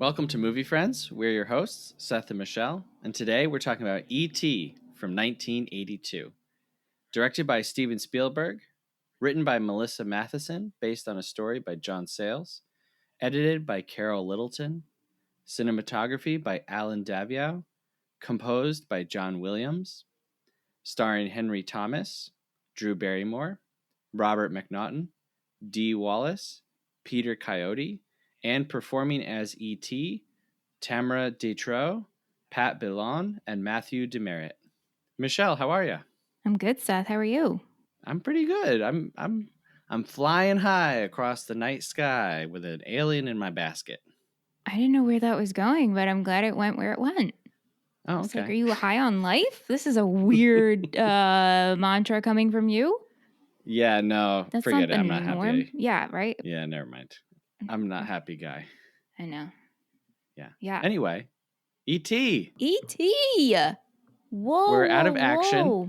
Welcome to Movie Friends. We're your hosts, Seth and Michelle, and today we're talking about E.T. from 1982. Directed by Steven Spielberg, written by Melissa Matheson, based on a story by John Sayles, edited by Carol Littleton, cinematography by Alan Daviow, composed by John Williams, starring Henry Thomas, Drew Barrymore, Robert McNaughton, Dee Wallace, Peter Coyote, and performing as E.T., Tamara Detrow, Pat Billon, and Matthew Demerit. Michelle, how are you? I'm good, Seth. How are you? I'm pretty good. I'm flying high across the night sky with an alien in my basket. I didn't know where that was going, but I'm glad it went where it went. Oh, It's like, okay. are you high on life? This is a weird mantra coming from you. Yeah, no, That's forget it. something I'm not norm. happy. Yeah, right? Yeah, never mind. I'm not happy guy. I know. Yeah. Yeah. Anyway, E.T. E.T. Whoa, We're out whoa, of action. whoa.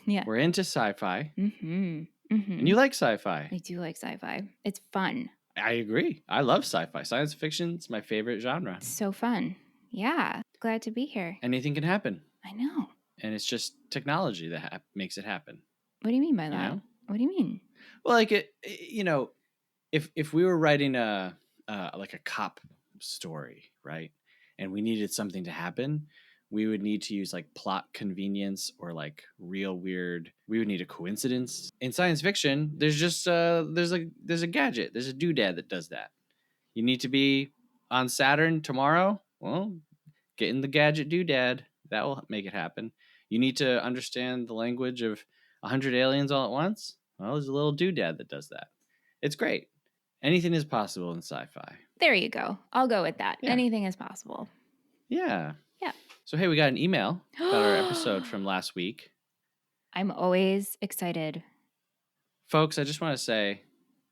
Yeah. We're into sci-fi. Mm-hmm. And you like sci-fi. I do like sci-fi. It's fun. I agree. I love sci-fi. Science fiction is my favorite genre. It's so fun. Yeah. Glad to be here. Anything can happen. I know. And it's just technology that makes it happen. What do you mean by You that? know? What do you mean? Well, like if we were writing like a cop story, right, and we needed something to happen, we would need to use like plot convenience or like real weird. We would need a coincidence. In science fiction, there's just there's a gadget, there's a doodad that does that. You need to be on Saturn tomorrow. Well, get in the gadget doodad. That will make it happen. You need to understand the language of 100 aliens all at once. Well, there's a little doodad that does that. It's great. Anything is possible in sci-fi. There you go. I'll go with that. Yeah. Anything is possible. Yeah. Yeah. So, hey, we got an email about our episode from last week. I'm always excited. Folks, I just want to say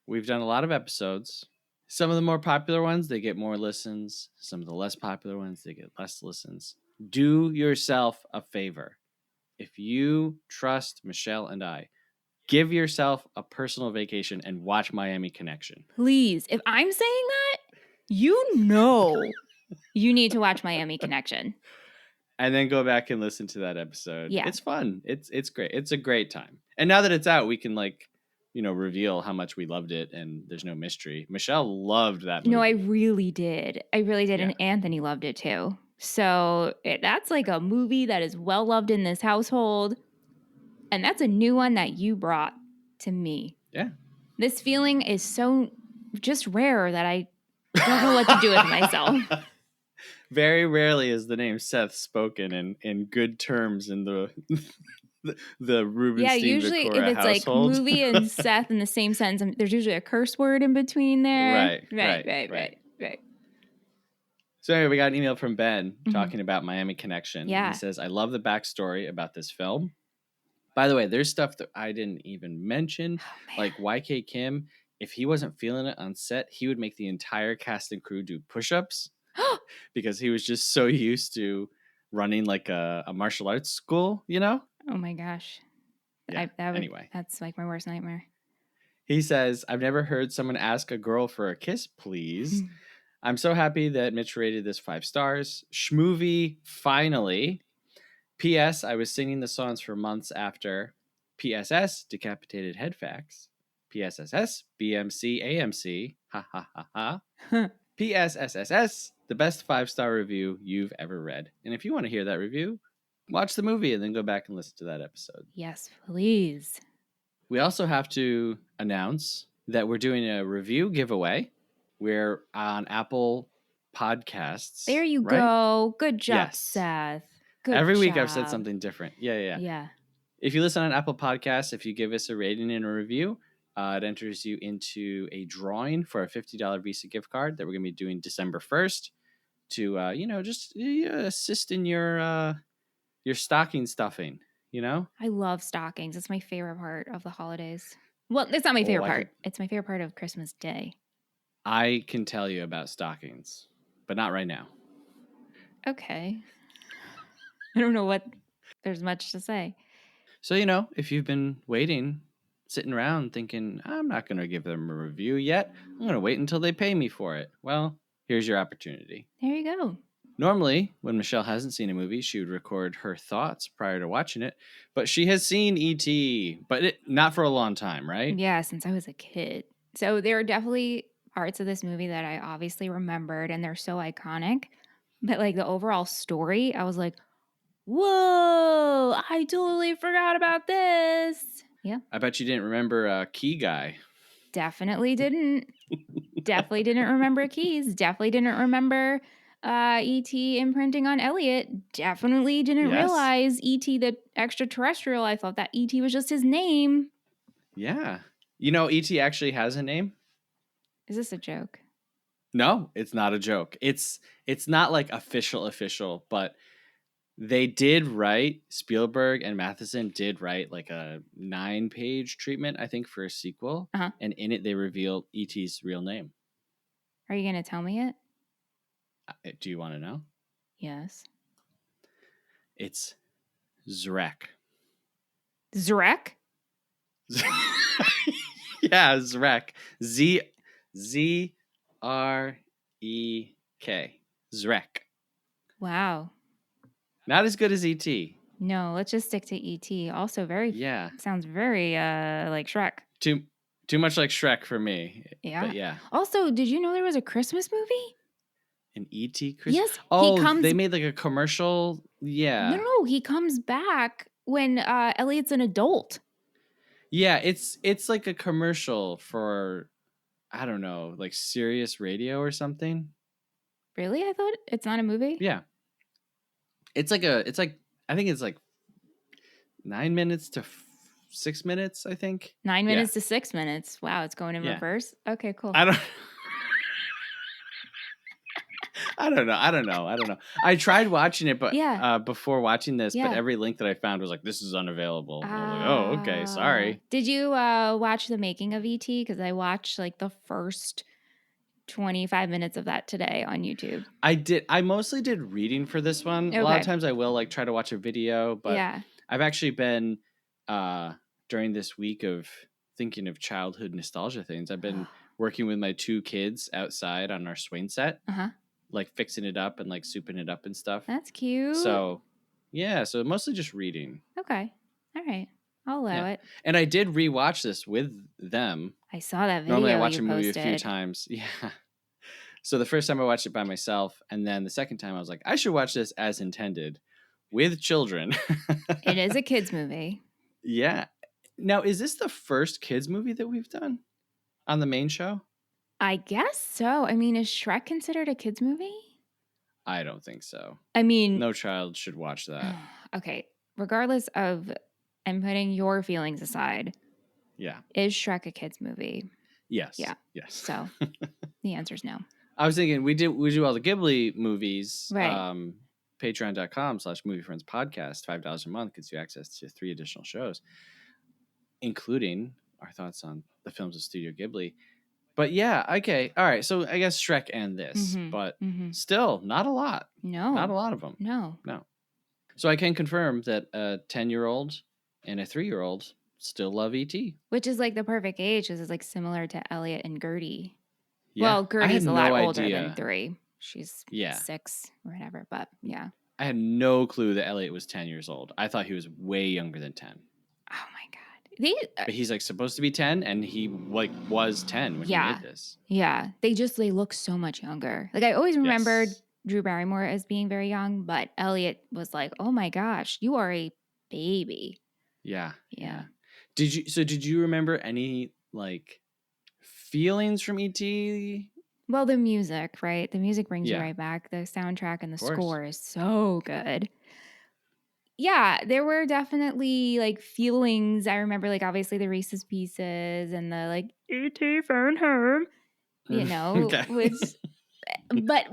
we've done a lot of episodes. Some of the more popular ones, they get more listens. Some of the less popular ones, they get less listens. Do yourself a favor. If you trust Michelle and I, give yourself a personal vacation and watch Miami Connection. Please, if I'm saying that, you know you need to watch Miami Connection. And then go back and listen to that episode. Yeah. It's fun. It's great. It's a great time. And now that it's out, we can reveal how much we loved it, and there's no mystery. Michelle loved that movie. No, I really did. Yeah. And Anthony loved it too. So that's like a movie that is well loved in this household. And that's a new one that you brought to me. Yeah. This feeling is so just rare that I don't know what to do with myself. Very rarely is the name Seth spoken in good terms in the the Rubenstein Yeah, usually Victoria if it's household. like movie and Seth in the same sentence, there's usually a curse word in between there. Right. So anyway, we got an email from Ben talking about Miami Connection. Yeah. He says, I love the backstory about this film. By the way, there's stuff that I didn't even mention. Like YK Kim, if he wasn't feeling it on set, he would make the entire cast and crew do push-ups because he was just so used to running like a martial arts school, you know? Oh my gosh. Yeah. Anyway. That's like my worst nightmare. He says, I've never heard someone ask a girl for a kiss, please. I'm so happy that Mitch rated this 5 stars. Schmovie, finally. P.S. I was singing the songs for months after. P.S.S. Decapitated Head Facts. P.S.S.S. BMC AMC. Ha ha ha ha. P.S.S.S.S. The best 5-star review you've ever read. And if you want to hear that review, watch the movie and then go back and listen to that episode. Yes, please. We also have to announce that we're doing a review giveaway. We're on Apple Podcasts. There you go. Good job, Seth. Good Every week job. I've said something different. Yeah. If you listen on Apple Podcasts, if you give us a rating and a review, it enters you into a drawing for a $50 Visa gift card that we're going to be doing December 1st to, just assist in your stocking stuffing, you know? I love stockings. It's my favorite part of the holidays. Well, it's not my favorite part. It's my favorite part of Christmas Day. I can tell you about stockings, but not right now. Okay. I don't know what there's much to say. So, if you've been waiting, sitting around thinking, I'm not going to give them a review yet. I'm going to wait until they pay me for it. Well, Here's your opportunity. There you go. Normally, when Michelle hasn't seen a movie, she would record her thoughts prior to watching it, but she has seen E.T., but not for a long time, right? Yeah, since I was a kid. So there are definitely parts of this movie that I obviously remembered, and they're so iconic. But like the overall story, I was like, whoa, I totally forgot about this. Yeah, I bet you didn't remember Key Guy. definitely didn't. Definitely didn't remember keys. Definitely didn't remember ET imprinting on Elliot. Definitely didn't Yes. realize ET the extraterrestrial. I thought that ET was just his name. Yeah. You know, E.T. actually has a name? Is this a joke? No, it's not a joke. It's not like official, but they did write, Spielberg and Matheson did write like a 9-page treatment, I think, for a sequel. Uh-huh. And in it, they reveal E.T.'s real name. Are you going to tell me it? Do you want to know? Yes. It's Zrek. Zrek? Yeah, Zrek. Z R E K. Zrek. Wow. Not as good as E.T. No, let's just stick to ET. Also Yeah. sounds very like Shrek. Too much like Shrek for me. Yeah. But yeah. Also, did you know there was a Christmas movie? An E.T. Chris? Yes, he Oh, comes. they made like a commercial. Yeah. No, he comes back when Elliot's an adult. Yeah, it's like a commercial for, I don't know, like Sirius Radio or something. Really? I thought it's not a movie. Yeah. It's like I think it's like 9 minutes to 6 minutes, I think. 9 minutes to 6 minutes. Wow, it's going in Yeah. reverse. Okay, cool. I don't I don't know. I tried watching it, but Yeah. before watching this, but Yeah. every link that I found was like, this is unavailable. And I was like, oh, okay, sorry. Did you watch the making of ET? Because I watched like the first 25 minutes of that today on YouTube. I did. I mostly did reading for this one. A lot of Okay. times I will like try to watch a video, but Yeah. I've actually been during this week of thinking of childhood nostalgia things. I've been working with my 2 kids outside on our swing set, Uh-huh. like fixing it up and like souping it up and stuff. That's cute. So, yeah, so mostly just reading. Okay. All right. I'll allow it. And I did rewatch this with them. I saw that video. Normally I watch you a movie posted. a few times. Yeah. So the first time I watched it by myself, and then the second time I was like, I should watch this as intended with children. It is a kids movie. Yeah. Now, is this the first kids movie that we've done on the main show? I guess so. I mean, is Shrek considered a kids movie? I don't think so. I mean, No child should watch that. Okay. Regardless of, I'm putting your feelings aside. Yeah. Is Shrek a kids movie? Yes. Yeah. Yes. So the answer is no. I was thinking we do all the Ghibli movies. Right. Patreon.com/moviefriendspodcast, $5 a month gets you access to 3 additional shows, including our thoughts on the films of Studio Ghibli. But yeah, okay. All right. So I guess Shrek and this, but still not a lot. No. Not a lot of them. No. So I can confirm that a 10-year-old and a 3-year-old still love E.T. Which is like the perfect age because it's like similar to Elliot and Gertie. Yeah. Well, Gertie's a lot older idea. than 3. She's 6 or whatever, but yeah. I had no clue that Elliot was 10 years old. I thought he was way younger than 10. Oh my God. But he's like supposed to be 10 and he like was 10 when he made this. Yeah. They look so much younger. Like I always remembered Drew Barrymore as being very young, but Elliot was like, oh my gosh, you are a baby. Yeah. Yeah. Did you remember any like feelings from E.T.? Well, the music, right? The music brings you right back. The soundtrack and the score is so good. Yeah, there were definitely like feelings. I remember like obviously the Reese's Pieces and the like E.T. found home, you know, which but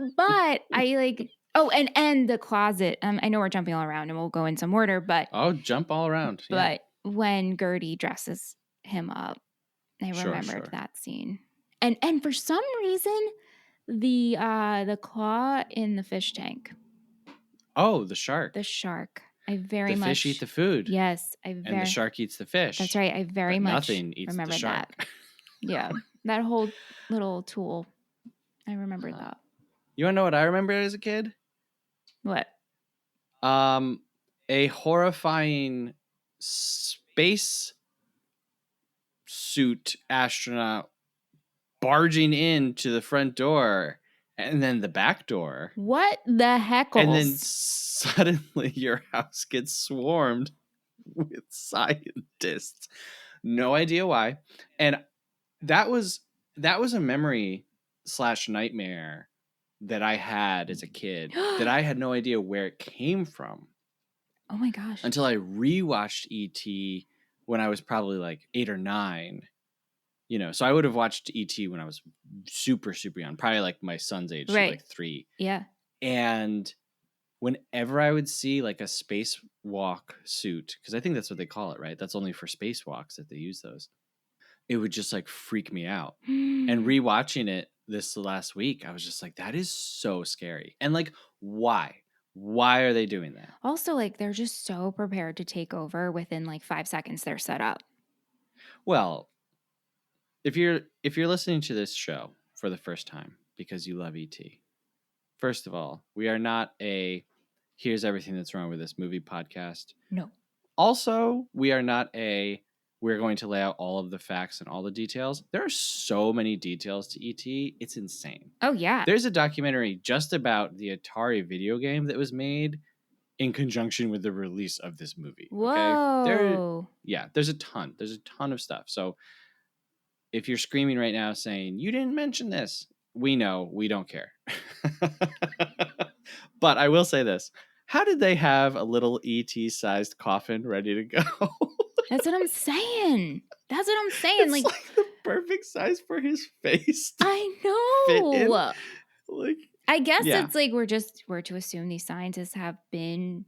I like and the closet. I know we're jumping all around and we'll go in some order, but jump all around. But when Gertie dresses him up, I remembered that scene. And for some reason, the claw in the fish tank. Oh, the shark. The shark. The fish eat the food. Yes, and the shark eats the fish. That's right. I very much nothing eats remember the shark. that. Yeah, that whole little tool. I remembered that. You want to know what I remember as a kid? What? A horrifying space suit astronaut barging into the front door and then the back door. What the heckles? And then suddenly your house gets swarmed with scientists. No idea why. And that was a memory / nightmare that I had as a kid that I had no idea where it came from. Oh my gosh. Until I rewatched E.T. when I was probably like 8 or 9. You know, so I would have watched E.T. when I was super, super young, probably like my son's age, right. like 3. Yeah. And whenever I would see like a spacewalk suit, because I think that's what they call it, right? That's only for spacewalks that they use those. It would just like freak me out. And rewatching it this last week, I was just like, that is so scary. And like, why? Why are they doing that? Also, like, they're just so prepared to take over within like 5 seconds they're set up. Well, if you're listening to this show for the first time because you love ET, first of all, we are not a here's everything that's wrong with this movie podcast. No. Also, we are not a we're going to lay out all of the facts and all the details. There are so many details to ET. It's insane. Oh, yeah. There's a documentary just about the Atari video game that was made in conjunction with the release of this movie. Whoa. Okay? There's a ton. There's a ton of stuff. So if you're screaming right now saying, you didn't mention this, we know, we don't care. But I will say this. How did they have a little ET-sized coffin ready to go? That's what I'm saying. It's like the perfect size for his face. I know. Like, I guess it's like we're to assume these scientists have been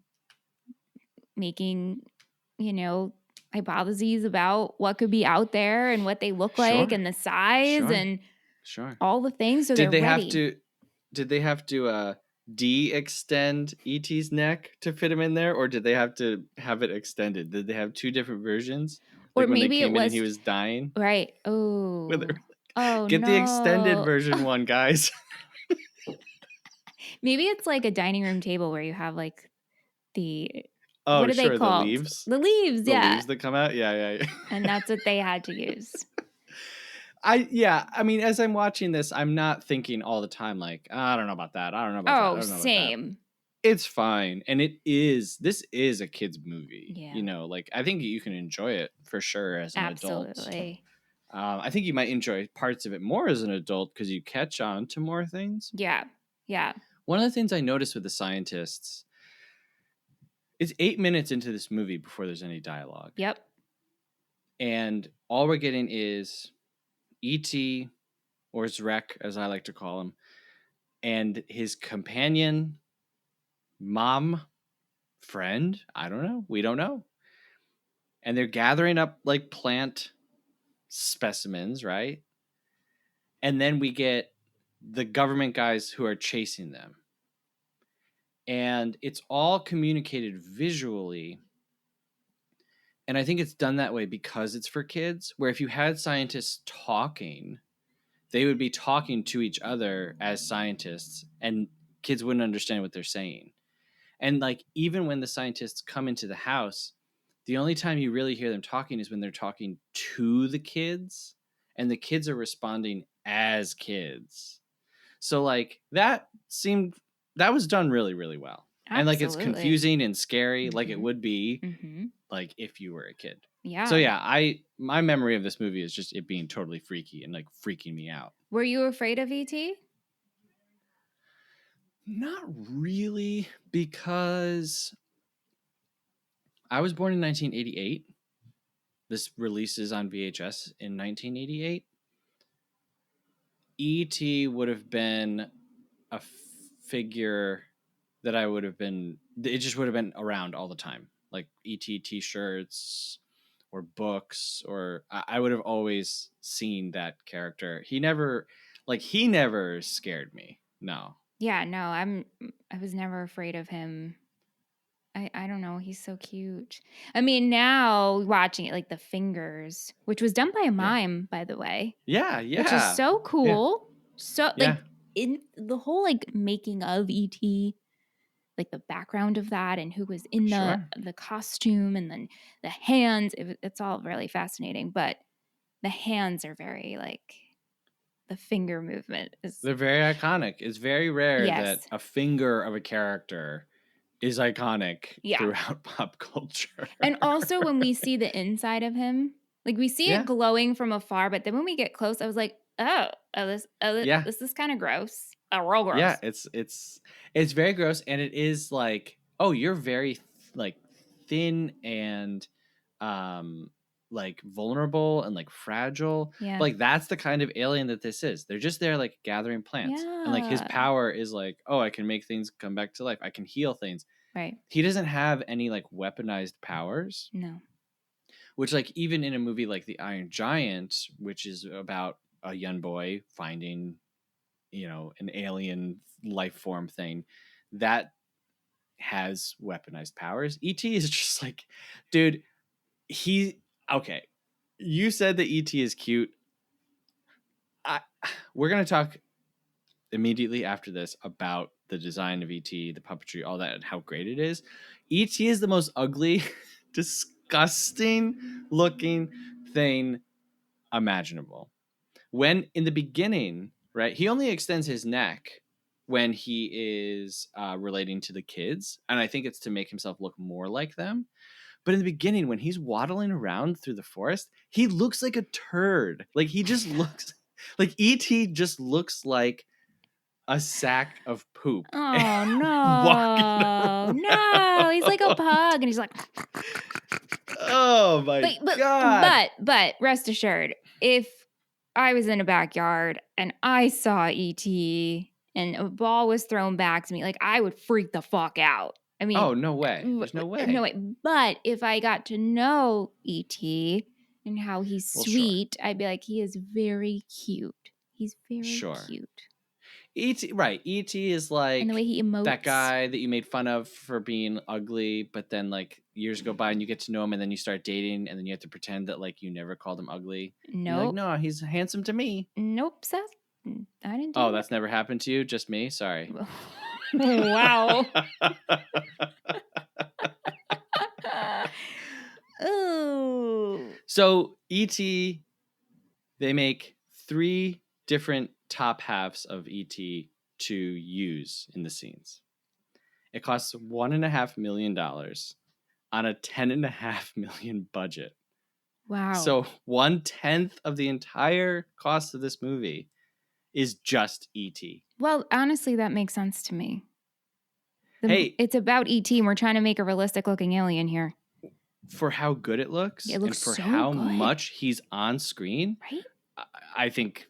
making, hypotheses about what could be out there and what they look like and the size and all the things. So did they have to de-extend E.T.'s neck to fit him in there, or did they have to have it extended? Did they have 2 different versions? Or like when maybe they came it was in and he was dying? Right. Oh. Get the extended version one, guys. Maybe it's like a dining room table where you have like the what are they called? The leaves. The leaves, the leaves that come out. Yeah. And that's what they had to use. I mean, as I'm watching this, I'm not thinking all the time like, I don't know about that. I don't know about that. I don't know same. About that. It's fine. And this is a kid's movie. Yeah. You know, like I think you can enjoy it for sure as an adult. Absolutely. I think you might enjoy parts of it more as an adult because you catch on to more things. Yeah. One of the things I noticed with the scientists, it's 8 minutes into this movie before there's any dialogue. Yep. And all we're getting is E.T., or Zrek, as I like to call him, and his companion, mom, friend, I don't know. We don't know. And they're gathering up like plant specimens, right? And then we get the government guys who are chasing them. And it's all communicated visually. And I think it's done that way because it's for kids, where if you had scientists talking, they would be talking to each other as scientists and kids wouldn't understand what they're saying. And like, even when the scientists come into the house, the only time you really hear them talking is when they're talking to the kids and the kids are responding as kids. So like that was done really, really well. Absolutely. And like, it's confusing and scary, like it would be like if you were a kid. Yeah. So yeah, my memory of this movie is just it being totally freaky and like freaking me out. Were you afraid of E.T.? Not really, because I was born in 1988. This releases on VHS in 1988. E.T. would have been a figure that I would have been... It just would have been around all the time. Like E.T. t-shirts or books, or I would have always seen that character. He never scared me. No. Yeah, no, I was never afraid of him. I don't know. He's so cute. I mean, now watching it, like the fingers, which was done by a mime, by the way. Yeah. Which is so cool. Yeah. Like in the whole like making of ET, like the background of that and who was in Sure. the costume and then the hands, it's all really fascinating. But the hands are very like the finger movement is They're very iconic. It's very rare that yes, a finger of a character is iconic yeah. throughout pop culture. And also when we see the inside of him, like we see it Yeah. glowing from afar, but then when we get close, I was like, Yeah. this is kind of gross. Oh, real Yeah, gross. it's very gross, and it is like, oh, you're very like thin and um like vulnerable and like fragile. Yeah. But, like, that's the kind of alien that this is. They're just there like gathering plants. And like his Yeah. power is like, oh, I can make things come back to life. I can heal things. Right. He doesn't have any like weaponized powers, No. which like even in a movie like The Iron Giant, which is about a young boy finding, an alien life form thing that has weaponized powers. ET is just like, dude, he okay. You said that ET is cute. We're gonna talk immediately after this about the design of ET, the puppetry, all that, and how great it is. ET is the most ugly, disgusting looking thing imaginable. When in the beginning, right, he only extends his neck when he is relating to the kids, and I think it's to make himself look more like them. But in the beginning, when he's waddling around through the forest, he looks like a turd. Like he just looks like ET just looks like a sack of poop Oh walking no. No. He's like a around. pug and he's like Oh my god. but rest assured, if I was in a backyard and I saw ET and a ball was thrown back to me, like I would freak the fuck out. I mean, Oh, no way. There's no no way. way. But if I got to know ET and how he's Well, sure. sweet, I'd be like, he is very cute. He's very Sure. cute. E.T. Right. E.T. is And the way like he emotes. that guy that you made fun of for being ugly, but then like years go by and you get to know him and then you start dating and then you have to pretend that like you never called him ugly. And you're like, Nope. no, he's handsome to me. Nope, Seth. I didn't do Oh, that. that's never happened to you? Just me? Sorry. Wow. Ooh. So E.T., they make 3 different top halves of E.T. to use in the scenes. It costs $1.5 million on a $10.5 million budget. Wow. So 1/10 of the entire cost of this movie is just E.T. Well, honestly, that makes sense to me. Hey, it's about ET and we're trying to make a realistic looking alien here. for how good it looks It and looks for so how good. much he's on screen, Right? I think,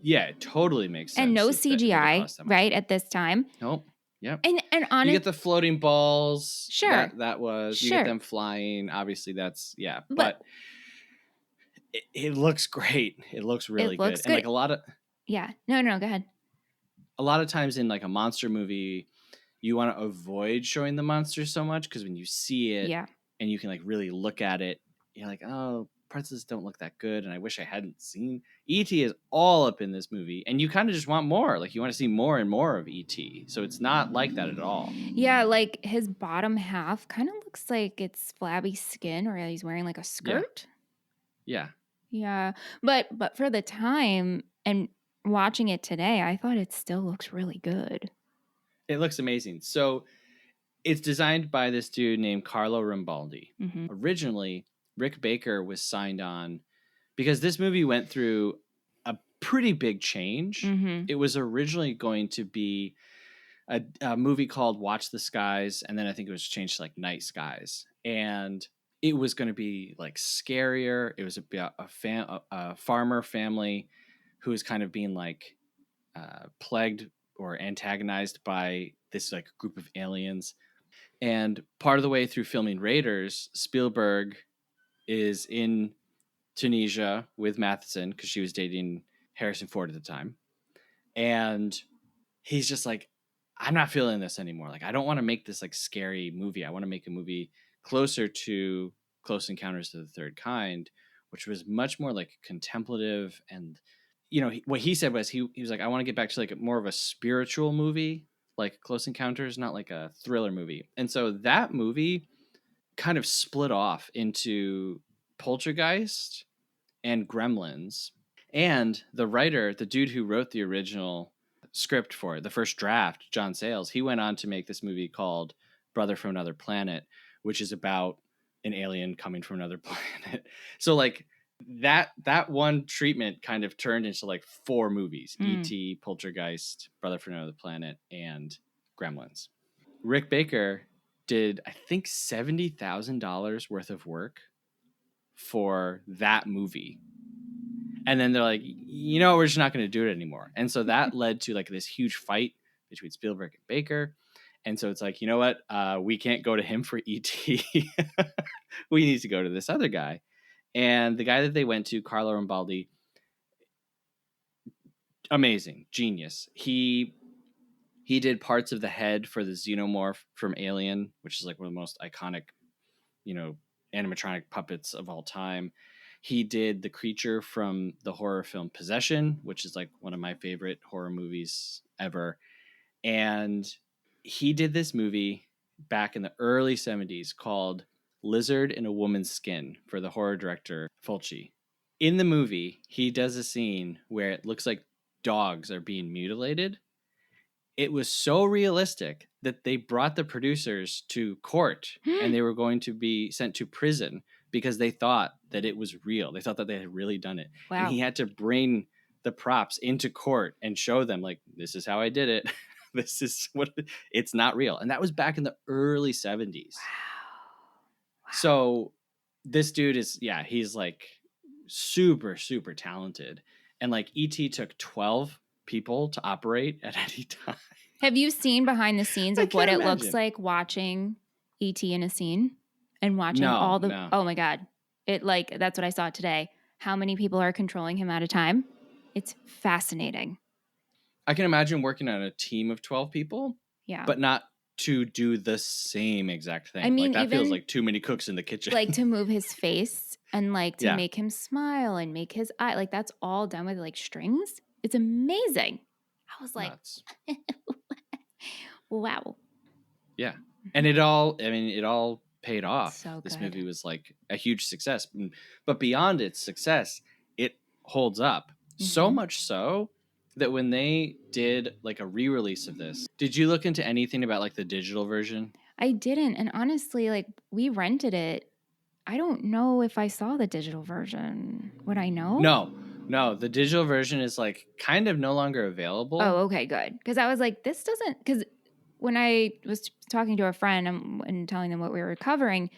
yeah, it totally makes sense. And no that it CGI, costs that much right, money. at this time. Nope. Yep. And You honest, get the floating balls. Sure. That was you get them flying. Obviously, that's but it looks great. It looks really good. And like a lot of yeah. No, go ahead. a lot of times in like a monster movie, you want to avoid showing the monster so much because when you see it and you can like really look at it, you're like, oh, parts of this don't look that good, and I wish I hadn't seen. E.T. is all up in this movie, and you kind of just want more. Like you want to see more and more of E.T. So it's not like that at all. Yeah, like his bottom half kind of looks like it's flabby skin, or he's wearing like a skirt. Yeah. Yeah, but for the time and watching it today, I thought it still looks really good. It looks amazing. So it's designed by this dude named Carlo Rambaldi. Mm-hmm. Originally, Rick Baker was signed on because this movie went through a pretty big change. Mm-hmm. It was originally going to be a movie called Watch the Skies, and then I think it was changed to like Night Skies. And it was going to be like scarier. It was about a farmer family who was kind of being like plagued or antagonized by this like group of aliens. And part of the way through filming Raiders, Spielberg is in Tunisia with Matheson because she was dating Harrison Ford at the time. And he's just like, I'm not feeling this anymore. Like, I don't want to make this like scary movie. I want to make a movie closer to Close Encounters of the Third Kind, which was much more like contemplative and, what he said was he was like, I want to get back to like more of a spiritual movie, like Close Encounters, not like a thriller movie. And so that movie kind of split off into Poltergeist and Gremlins. And the writer, the dude who wrote the original script for it, the first draft, John Sayles, he went on to make this movie called Brother from Another Planet, which is about an alien coming from another planet. So like that one treatment kind of turned into like 4 movies: E.T., Poltergeist, Brother from Another Planet, and Gremlins. Rick Baker did, I think, $70,000 worth of work for that movie. And then they're like, we're just not going to do it anymore. And so that led to like this huge fight between Spielberg and Baker. And so it's like, you know what? We can't go to him for E.T. We need to go to this other guy. And the guy that they went to, Carlo Rambaldi, amazing, genius. He did parts of the head for the xenomorph from Alien, which is like one of the most iconic, animatronic puppets of all time. He did the creature from the horror film Possession, which is like one of my favorite horror movies ever. And he did this movie back in the early 70s called Lizard in a Woman's Skin for the horror director Fulci. In the movie, he does a scene where it looks like dogs are being mutilated. It was so realistic that they brought the producers to court and they were going to be sent to prison because they thought that it was real. They thought that they had really done it. Wow. And he had to bring the props into court and show them, like, this is how I did it. This is what it's not real. And that was back in the early 70s. Wow. So this dude is, he's like super, super talented. And like E.T. took 12 people to operate at any time. Have you seen behind the scenes of what it looks like watching E.T. in a scene and watching all the... No. Oh my God. That's what I saw today. How many people are controlling him at a time? It's fascinating. I can imagine working on a team of 12 people. Yeah. But not to do the same exact thing. I mean, like that feels like too many cooks in the kitchen. Like to move his face and like to make him smile and make his eye, like that's all done with like strings. It's amazing. I was like, wow. Yeah. And it all paid off. So this movie was like a huge success. But beyond its success, it holds up. So much so that when they did like a re-release of this, did you look into anything about like the digital version? I didn't. And honestly, like we rented it. I don't know if I saw the digital version. Would I know? No. The digital version is like kind of no longer available. Oh, okay, good. Because I was like, this doesn't... Because when I was talking to a friend and telling them what we were covering,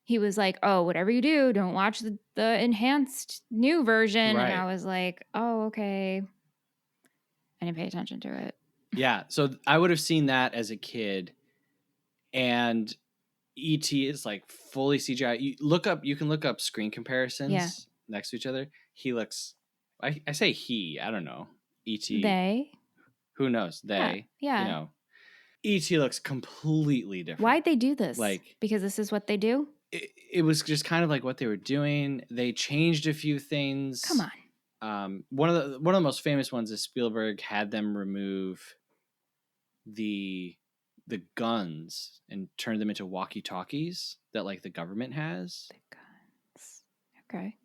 he was like, oh, whatever you do, don't watch the enhanced new version. Right. And I was like, oh, okay. I didn't pay attention to it. Yeah. So I would have seen that as a kid. And E.T. is like fully CGI. You can look up screen comparisons next to each other. He looks, I say he, I don't know. E.T. They. Who knows? They. Yeah. E.T. looks completely different. Why'd they do this? Like, because this is what they do? It was just kind of like what they were doing. They changed a few things. Come on. One of the most famous ones is Spielberg had them remove the guns and turn them into walkie-talkies that like the government has. The guns. Okay.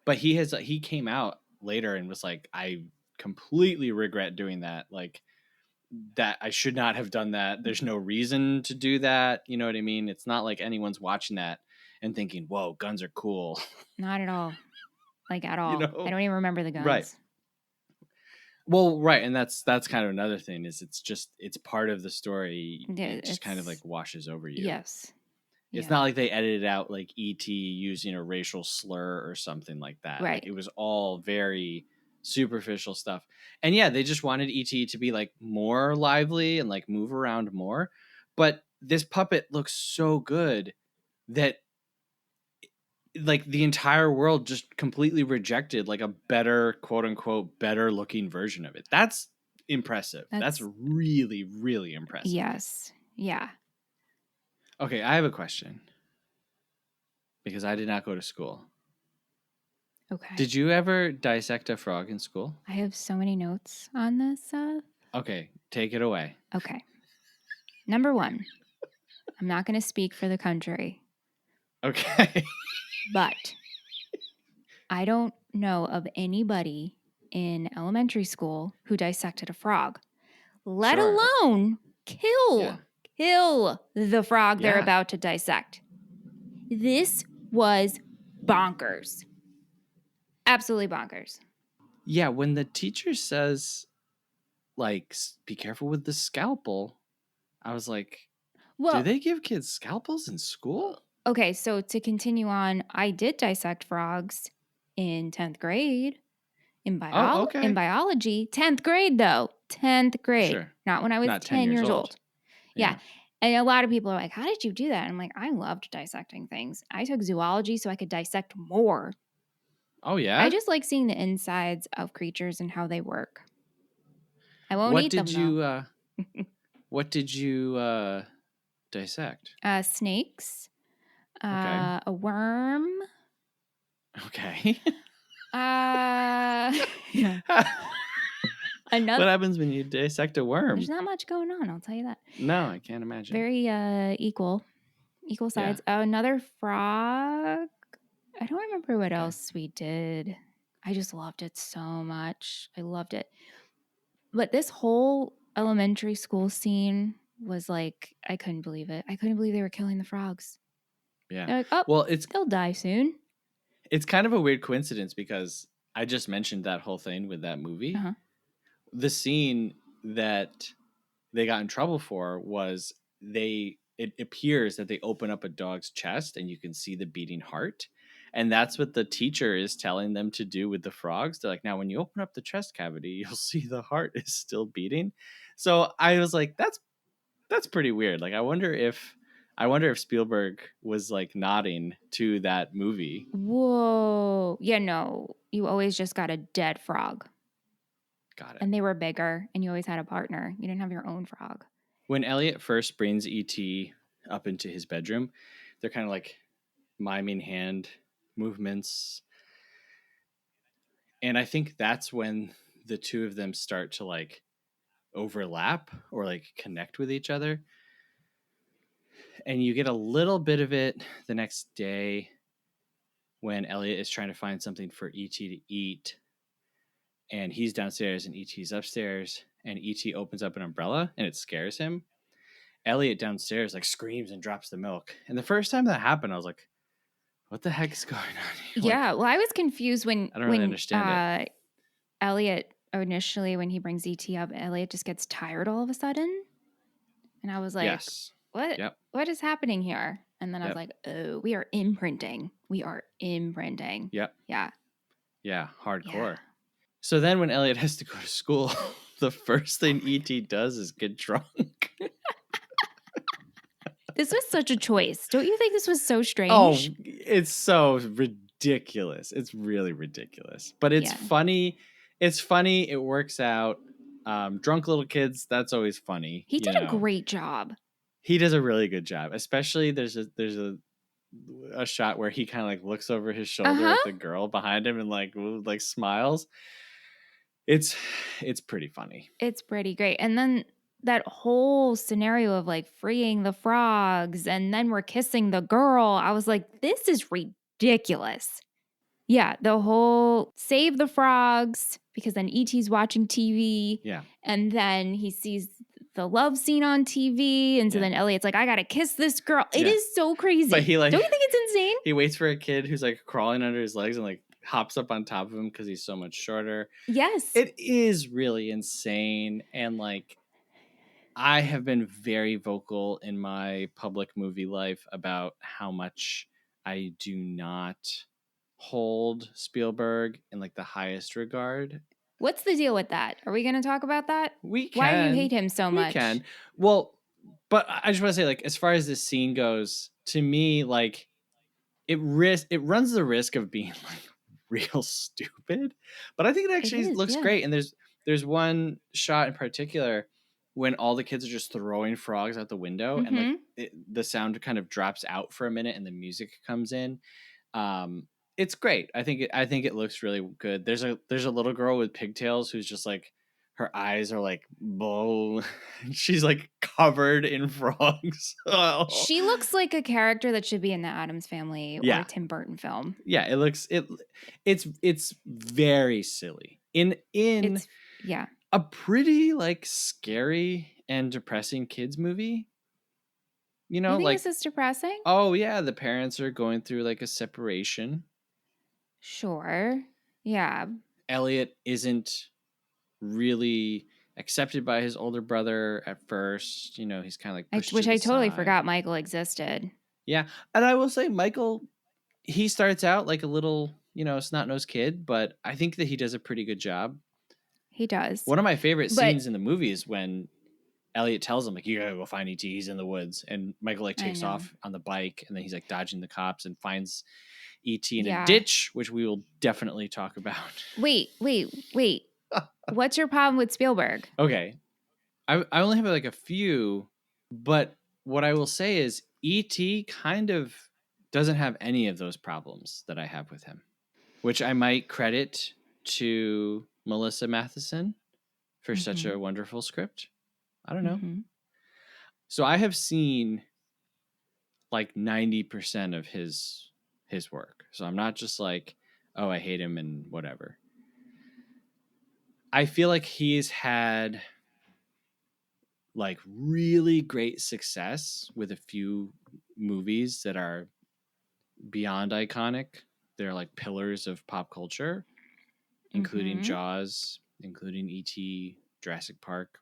But he came out later and was like, I completely regret doing that. Like that I should not have done that. There's no reason to do that. You know what I mean? It's not like anyone's watching that and thinking, whoa, guns are cool. Not at all. Like at all. I don't even remember the guns. Right. Well, right. And that's kind of another thing is it's part of the story. Yeah, it just kind of like washes over you. Yes. It's not like they edited out like E.T. using a racial slur or something like that. Right. Like, it was all very superficial stuff. And yeah, they just wanted E.T. to be like more lively and like move around more. But this puppet looks so good that like the entire world just completely rejected like a better, quote unquote, better looking version of it. That's impressive. That's really, really impressive. Yes. Yeah. Okay, I have a question. Because I did not go to school. Okay. Did you ever dissect a frog in school? I have so many notes on this, Seth. Okay, take it away. Okay. Number one, I'm not going to speak for the country. Okay. But I don't know of anybody in elementary school who dissected a frog, let alone kill the frog they're about to dissect. This was bonkers. Absolutely bonkers. Yeah, when the teacher says, like, be careful with the scalpel, I was like, do they give kids scalpels in school? Okay, so to continue on, I did dissect frogs in 10th grade in biology. 10th grade, though. 10th grade. Sure. Not when I was Not 10 years old. Yeah. Yeah. And a lot of people are like, how did you do that? I'm like, I loved dissecting things. I took zoology so I could dissect more. Oh, yeah? I just like seeing the insides of creatures and how they work. I won't eat them, though. What did you dissect? Snakes. Okay. A worm. Okay. Yeah. What happens when you dissect a worm? There's not much going on, I'll tell you that. No, I can't imagine. Very equal sides. Yeah. Another frog. I don't remember what else we did. I just loved it so much. I loved it. But this whole elementary school scene was like, I couldn't believe it. I couldn't believe they were killing the frogs. Yeah. They're like, oh, well, they'll die soon. It's kind of a weird coincidence because I just mentioned that whole thing with that movie. Uh-huh. The scene that they got in trouble for was it appears that they open up a dog's chest and you can see the beating heart. And that's what the teacher is telling them to do with the frogs. They're like, now when you open up the chest cavity, you'll see the heart is still beating. So I was like, that's pretty weird. Like, I wonder if Spielberg was like nodding to that movie. Whoa. Yeah, no. You always just got a dead frog. Got it. And they were bigger and you always had a partner. You didn't have your own frog. When Elliot first brings E.T. up into his bedroom, they're kind of like miming hand movements. And I think that's when the two of them start to like overlap or like connect with each other. And you get a little bit of it the next day when Elliot is trying to find something for E.T. to eat. And he's downstairs and E.T.'s upstairs. And E.T. opens up an umbrella and it scares him. Elliot downstairs like screams and drops the milk. And the first time that happened, I was like, what the heck is going on here? Yeah, well, I was confused when I don't really understand it. Elliot initially, when he brings ET up, Elliot just gets tired all of a sudden. And I was like, yes. What? Yep. What is happening here? And then I was like, oh, we are imprinting. Yep. Yeah. Yeah, hardcore. Yeah. So then when Elliot has to go to school, the first thing E.T. does is get drunk. This was such a choice. Don't you think this was so strange? Oh, it's so ridiculous. It's really ridiculous. But it's funny. It's funny. It works out. Drunk little kids, that's always funny. He did a great job. He does a really good job. Especially there's a shot where he kind of like looks over his shoulder at the girl behind him and like smiles. It's pretty funny. It's pretty great. And then that whole scenario of like freeing the frogs and then we're kissing the girl, I was like, this is ridiculous. Yeah, the whole save the frogs because then E.T.'s watching TV. Yeah. And then he sees the love scene on TV. And so then Elliot's like, I got to kiss this girl. It is so crazy. But he like, don't you think it's insane? He waits for a kid who's like crawling under his legs and like hops up on top of him because he's so much shorter. Yes. It is really insane. And like, I have been very vocal in my public movie life about how much I do not hold Spielberg in like the highest regard. What's the deal with that? Are we going to talk about that? We can. Why do you hate him so much? We can. Well, but I just want to say, like, as far as this scene goes, to me, like, it runs the risk of being like real stupid. But I think it actually looks great. And there's one shot in particular when all the kids are just throwing frogs out the window, and like the sound kind of drops out for a minute, and the music comes in. it's great. I think it looks really good. There's a little girl with pigtails who's just like, her eyes are like bull. She's like covered in frogs. Oh. She looks like a character that should be in the Addams Family or Yeah. Tim Burton film. Yeah, it's very silly. In a pretty like scary and depressing kids movie. You know, think like, this is depressing? oh yeah, the parents are going through like a separation. Sure. Yeah. Elliot isn't really accepted by his older brother at first. You know, he's kind of like pushed Which to the I totally side. forgot Michael existed. Yeah, and I will say Michael, he starts out like a little, you know, snot-nosed kid, but I think that he does a pretty good job. He does. One of my favorite scenes in the movie is when Elliot tells him, like, you gotta go find E.T. He's in the woods. And Michael like takes off on the bike, and then he's like dodging the cops and finds E.T. in a ditch, which we will definitely talk about. Wait. What's your problem with Spielberg? Okay. I only have like a few, but what I will say is E.T. kind of doesn't have any of those problems that I have with him, which I might credit to Melissa Matheson for such a wonderful script. I don't know. So I have seen like 90% of his work. So I'm not just like, oh, I hate him and whatever. I feel like he's had like really great success with a few movies that are beyond iconic. They're like pillars of pop culture, including Jaws, including E.T., Jurassic Park.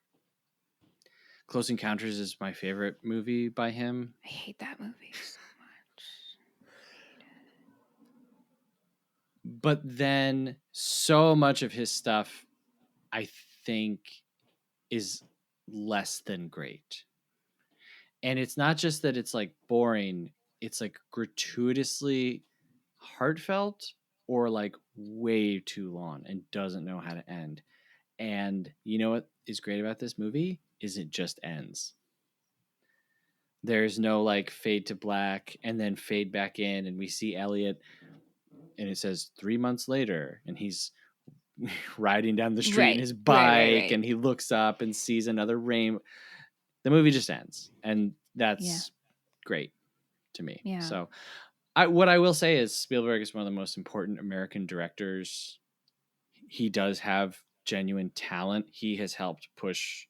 Close Encounters is my favorite movie by him. I hate that movie so much. But then so much of his stuff, I think, is less than great. And it's not just that it's like boring, it's like gratuitously heartfelt or like way too long and doesn't know how to end. And you know what is great about this movie is it just ends. There's no like fade to black and then fade back in and we see Elliot and it says 3 months later and he's riding down the street in his bike and he looks up and sees another rain. The movie just ends and that's great to me. Yeah. So what I will say is Spielberg is one of the most important American directors. He does have genuine talent. He has helped push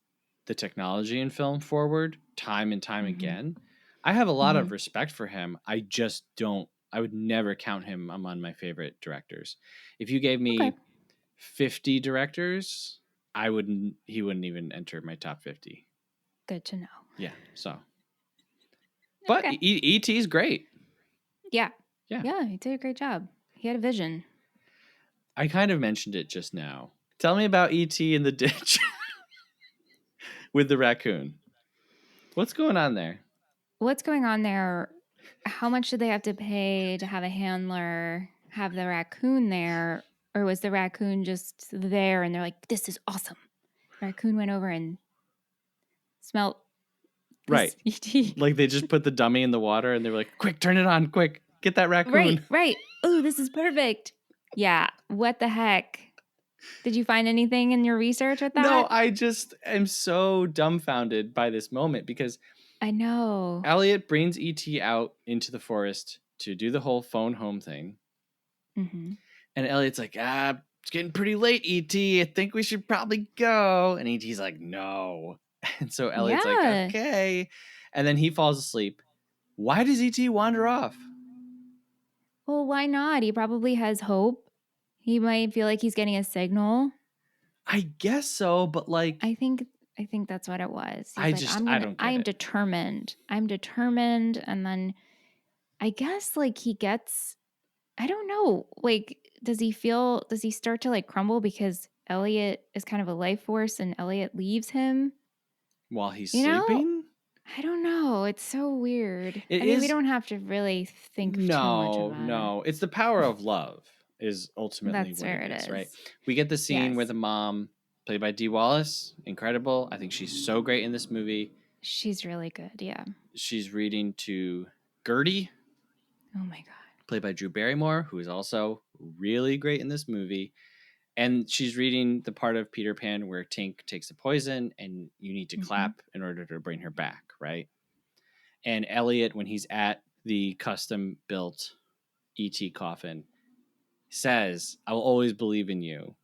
the technology in film forward time and time again. I have a lot of respect for him. I just don't. I would never count him among my favorite directors. If you gave me 50 directors, he wouldn't even enter my top 50. Good to know. Yeah. So, but E.T. is great. Yeah. He did a great job. He had a vision. I kind of mentioned it just now. Tell me about E.T. in the ditch with the raccoon. What's going on there? How much did they have to pay to have a handler have the raccoon there? Or was the raccoon just there and they're like, this is awesome? Raccoon went over and smelled right. E.T. Like they just put the dummy in the water and they were like, quick, turn it on, quick, get that raccoon. Right. Oh, this is perfect. Yeah. What the heck? Did you find anything in your research with that? No, I just am so dumbfounded by this moment because I know. Elliot brings E.T. out into the forest to do the whole phone home thing. And Elliot's like, it's getting pretty late, E.T. I think we should probably go. And E.T.'s like, no. And so Elliot's like, okay. And then he falls asleep. Why does E.T. wander off? Well, why not? He probably has hope. He might feel like he's getting a signal. I guess so, but like I think that's what it was. I don't get it. I'm determined. And then I guess like he gets, I don't know, like does he start to like crumble because Elliot is kind of a life force and Elliot leaves him while he's sleeping? I don't know. It's so weird. We don't have to really think too much about it. No. It's the power of love is ultimately what it is, right? We get the scene where the mom, played by Dee Wallace, incredible. I think she's so great in this movie. She's really good, yeah. She's reading to Gertie. Oh my God. played by Drew Barrymore, who is also really great in this movie. And she's reading the part of Peter Pan where Tink takes a poison and you need to clap in order to bring her back, right? And Elliot, when he's at the custom built E.T. coffin, says, I will always believe in you.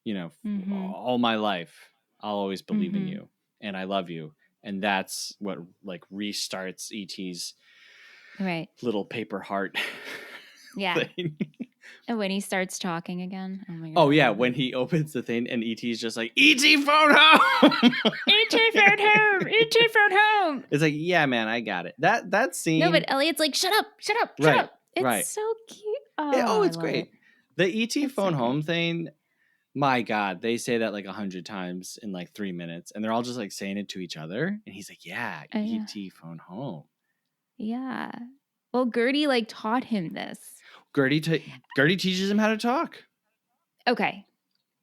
You know, all my life, I'll always believe in you. And I love you. And that's what like restarts E.T.'s little paper heart thing. And when he starts talking again, oh my god! Oh yeah, when he opens the thing and ET's just like, E.T. phone home. E.T. phone home. E.T. phone home. It's like, yeah, man, I got it. That scene. No, but Elliot's like, shut up, shut up, shut up. It's so cute. Oh, it's great. It. The E.T. phone home thing. My God, they say that like 100 times in like 3 minutes, and they're all just like saying it to each other. And he's like, yeah, E.T. phone home. Yeah. Well, Gertie like taught him this. Gertie teaches him how to talk. Okay.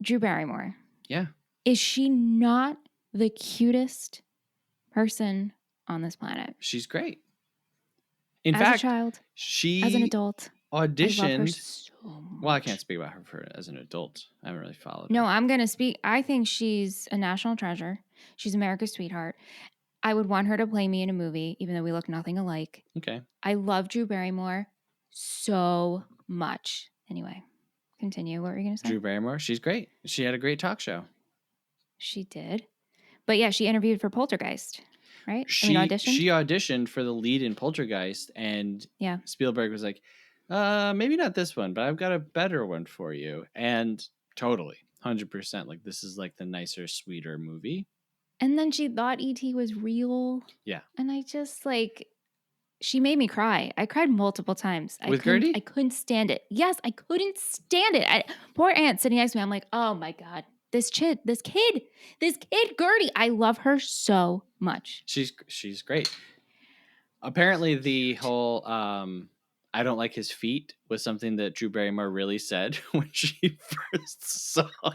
Drew Barrymore. Yeah. Is she not the cutest person on this planet? She's great. In as fact, a child, she as an adult, auditioned. I love her so much. Well, I can't speak about her as an adult. I haven't really followed. No, her. I'm gonna speak. I think she's a national treasure. She's America's sweetheart. I would want her to play me in a movie, even though we look nothing alike. Okay. I love Drew Barrymore so much. Anyway, continue. What were you going to say? Drew Barrymore, she's great. She had a great talk show. She did. But yeah, she interviewed for Poltergeist, right? She auditioned for the lead in Poltergeist, and Spielberg was like, maybe not this one, but I've got a better one for you. And totally, 100%. Like, this is like the nicer, sweeter movie. And then she thought E.T. was real. Yeah. And I just like, she made me cry. I cried multiple times. With Gertie? I couldn't stand it. Yes, I couldn't stand it. Poor aunt sitting next to me. I'm like, oh my God. This kid, Gertie. I love her so much. She's great. Apparently, the whole I don't like his feet was something that Drew Barrymore really said when she first saw it.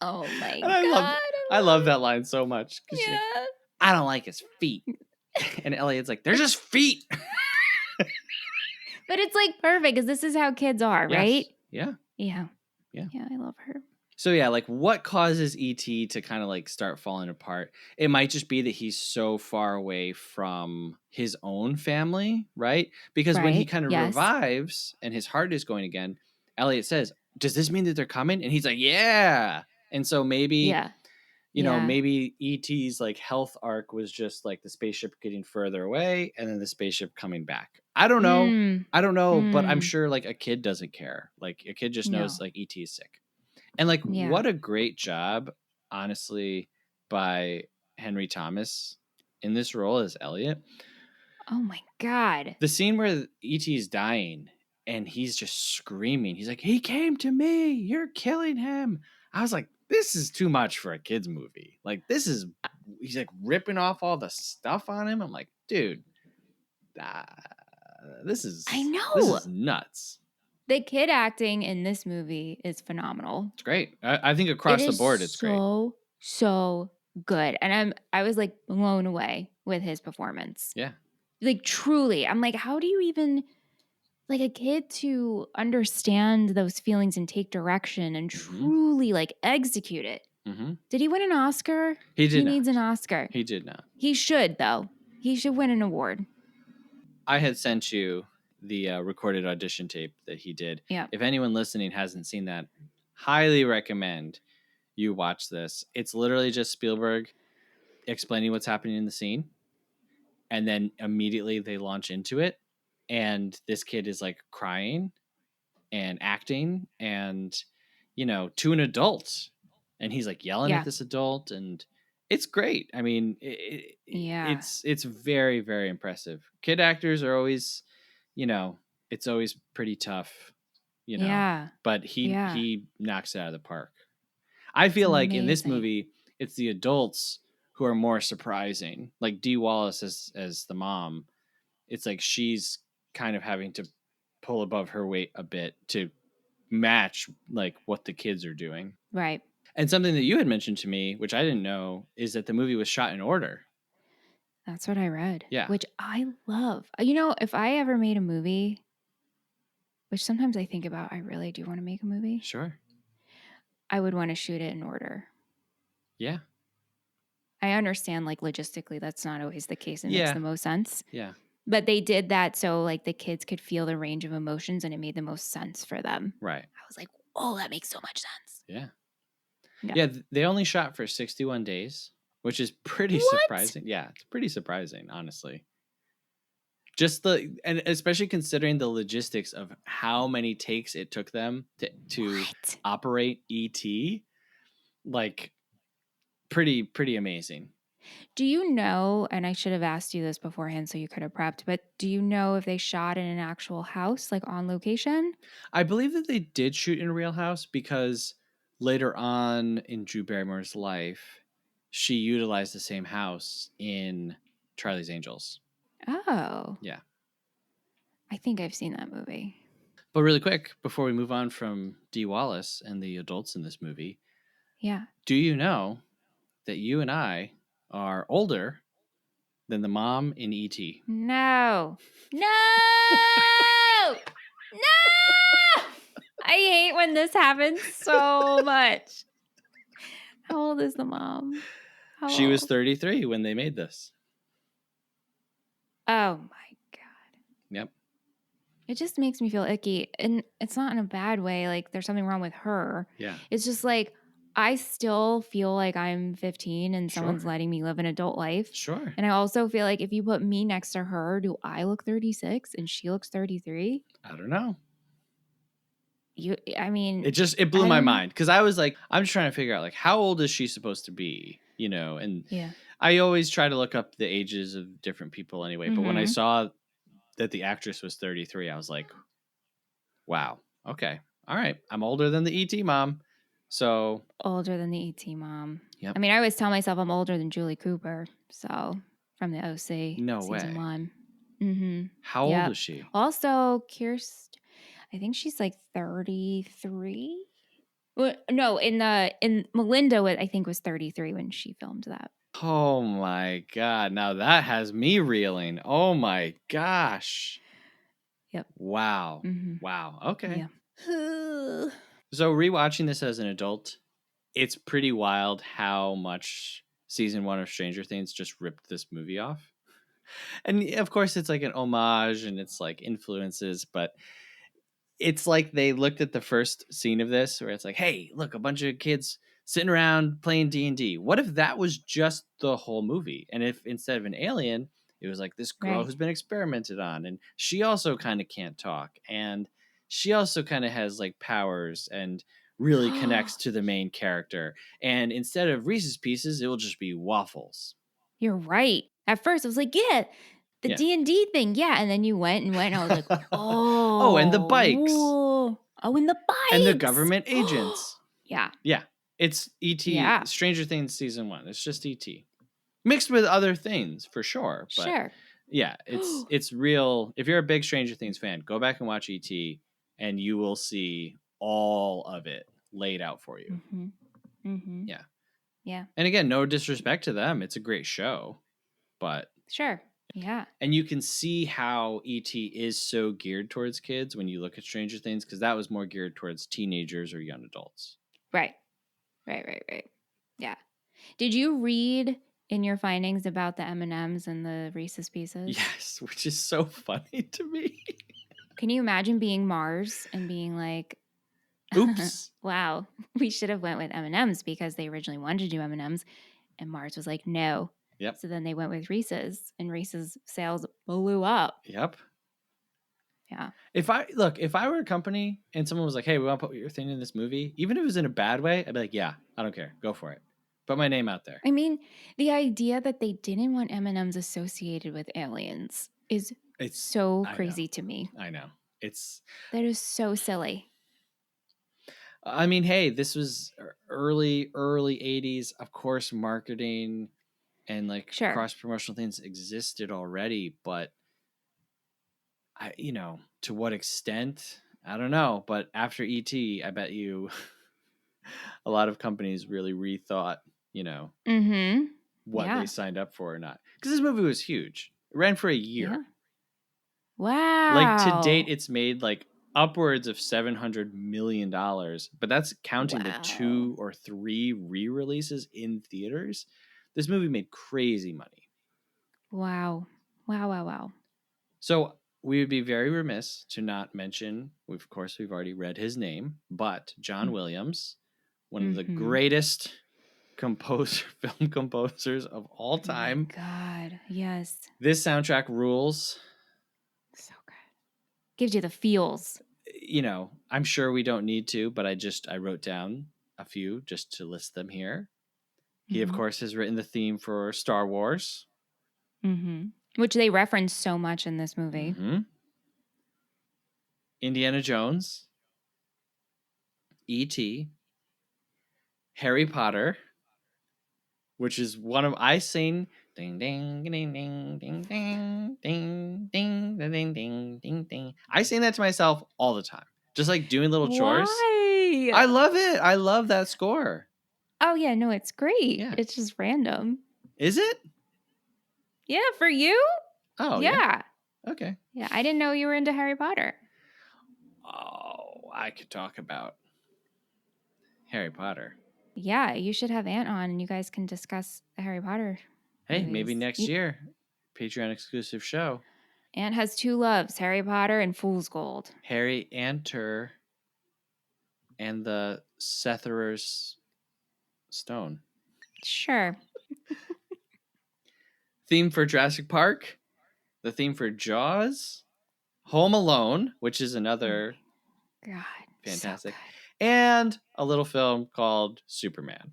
Oh my God. I love that line so much. Yeah. Like, I don't like his feet. And Elliot's like, they're just feet. But it's like perfect because this is how kids are, right? Yeah. Yeah. Yeah, I love her. So yeah, like what causes E.T. to kind of like start falling apart? It might just be that he's so far away from his own family, right? Because when he kind of revives and his heart is going again, Elliot says, does this mean that they're coming? And he's like, yeah. And so maybe, maybe E.T.'s like health arc was just like the spaceship getting further away and then the spaceship coming back. I don't know. But I'm sure like a kid doesn't care. Like a kid just knows like E.T. is sick. And like, what a great job, honestly, by Henry Thomas in this role as Elliot. Oh my God. The scene where E.T. is dying and he's just screaming. He's like, he came to me. You're killing him. I was like, this is too much for a kid's movie. Like, he's like ripping off all the stuff on him. I'm like, dude, this is nuts. The kid acting in this movie is phenomenal. It's great. I think across the board, it's great. So good. And I was like blown away with his performance. Yeah. Like truly. I'm like, how do you even like a kid to understand those feelings and take direction and truly like execute it? Mm-hmm. Did he win an Oscar? He did. He needs an Oscar. He did not. He should though. He should win an award. I had sent you the recorded audition tape that he did. Yeah. If anyone listening hasn't seen that, highly recommend you watch this. It's literally just Spielberg explaining what's happening in the scene, and then immediately they launch into it, and this kid is like crying and acting and to an adult, and he's like yelling at this adult, and it's great. I mean, it's very, very impressive. Kid actors are always, it's always pretty tough, but he knocks it out of the park. I feel like in this movie, it's the adults who are more surprising. Like Dee Wallace as the mom, it's like she's kind of having to pull above her weight a bit to match like what the kids are doing. Right. And something that you had mentioned to me, which I didn't know, is that the movie was shot in order. That's what I read. Yeah. Which I love. If I ever made a movie, which sometimes I think about, I really do want to make a movie. Sure. I would want to shoot it in order. Yeah. I understand, like, logistically, that's not always the case. It makes Yeah. the most sense. Yeah. But they did that so, like, the kids could feel the range of emotions and it made the most sense for them. Right. I was like, oh, that makes so much sense. Yeah. Yeah. Yeah. They only shot for 61 days, which is pretty What? surprising. Yeah. It's pretty surprising, honestly. And especially considering the logistics of how many takes it took them to operate ET, like pretty amazing. Do you know, and I should have asked you this beforehand so you could have prepped, but do you know if they shot in an actual house, like on location? I believe that they did shoot in a real house because later on in Drew Barrymore's life, she utilized the same house in Charlie's Angels. Oh. Yeah. I think I've seen that movie. But really quick, before we move on from Dee Wallace and the adults in this movie, yeah. Do you know that you and I are older than the mom in E.T.? No. No! No! I hate when this happens so much. How old is the mom? She was 33 when they made this. Oh my God. Yep. It just makes me feel icky. And it's not in a bad way. Like there's something wrong with her. Yeah. It's just like I still feel like I'm 15 and someone's letting me live an adult life. Sure. And I also feel like if you put me next to her, do I look 36 and she looks 33? I don't know. It blew my mind because I was like, I'm just trying to figure out like how old is she supposed to be, and I always try to look up the ages of different people anyway. But when I saw that the actress was 33, I was like, wow, okay, all right, I'm older than the E.T. mom. So older than the E.T. mom. Yep. I mean, I always tell myself I'm older than Julie Cooper. So from the OC, no season way. 1. Mm-hmm. How old is she? Also, Kirsten, I think she's like 33. Well, no, in Melinda, I think was 33 when she filmed that. Oh my God! Now that has me reeling. Oh my gosh! Yep. Wow. Mm-hmm. Wow. Okay. Yeah. So rewatching this as an adult, it's pretty wild how much season 1 of Stranger Things just ripped this movie off. And of course, it's like an homage and it's like influences, but it's like they looked at the first scene of this where it's like, hey, look, a bunch of kids sitting around playing D&D. What if that was just the whole movie? And if instead of an alien, it was like this girl who's been experimented on and she also kind of can't talk and she also kind of has like powers and really connects to the main character. And instead of Reese's Pieces, it will just be waffles. You're right. At first I was like, yeah, the D&D thing. Yeah. And then you went and I was like, oh. And the bikes. Whoa. Oh, and the bikes. And the government agents. Yeah. Yeah. It's E.T. Stranger Things season 1. It's just E.T. Mixed with other things for sure. But sure. Yeah, it's real. If you're a big Stranger Things fan, go back and watch E.T. and you will see all of it laid out for you. Mm-hmm. Mm-hmm. Yeah. Yeah. And again, no disrespect to them. It's a great show. But sure. Yeah. And you can see how E.T. is so geared towards kids when you look at Stranger Things, because that was more geared towards teenagers or young adults. Right. Yeah. Did you read in your findings about the M&Ms and the Reese's Pieces? Yes, which is so funny to me. Can you imagine being Mars and being like, oops, wow, we should have went with M&Ms because they originally wanted to do M&Ms and Mars was like, no. Yep. So then they went with Reese's and Reese's sales blew up. Yep. Yeah. If I were a company and someone was like, hey, we want to put your thing in this movie, even if it was in a bad way, I'd be like, yeah, I don't care. Go for it. Put my name out there. I mean, the idea that they didn't want M&Ms associated with aliens is so crazy to me. I know. That is so silly. I mean, hey, this was early 80s. Of course, marketing and like cross-promotional things existed already, but to what extent? I don't know. But after E.T., I bet you a lot of companies really rethought, what they signed up for or not. Because this movie was huge. It ran for a year. Yeah. Wow. Like to date, it's made like upwards of $700 million, but that's counting the 2 Wow. or 3 re-releases in theaters. This movie made crazy money. Wow. Wow, wow, wow. So we would be very remiss to not mention, of course, we've already read his name, but John Williams, one of the greatest film composers of all time. Oh my God. Yes. This soundtrack rules. So good. Gives you the feels. You know, I'm sure we don't need to, but I wrote down a few just to list them here. He, of course, has written the theme for Star Wars. Which they reference so much in this movie. Indiana Jones. E.T. Harry Potter, which is one of I sing ding ding ding ding ding ding ding ding ding ding ding ding. I sing that to myself all the time, just like doing little chores. Why? I love it. I love that score. Oh yeah, no, it's great. Yeah. It's just random. Is it? Yeah, for you? Oh yeah. Okay. Yeah, I didn't know you were into Harry Potter. Oh, I could talk about Harry Potter. Yeah, you should have Ant on and you guys can discuss the Harry Potter Hey, movies. maybe next year, Patreon exclusive show. Ant has 2 loves, Harry Potter and Fool's Gold. Harry Anter and the Setherer's Stone. Sure. Theme for Jurassic Park. The theme for Jaws. Home Alone, which is another God, fantastic. So and a little film called Superman.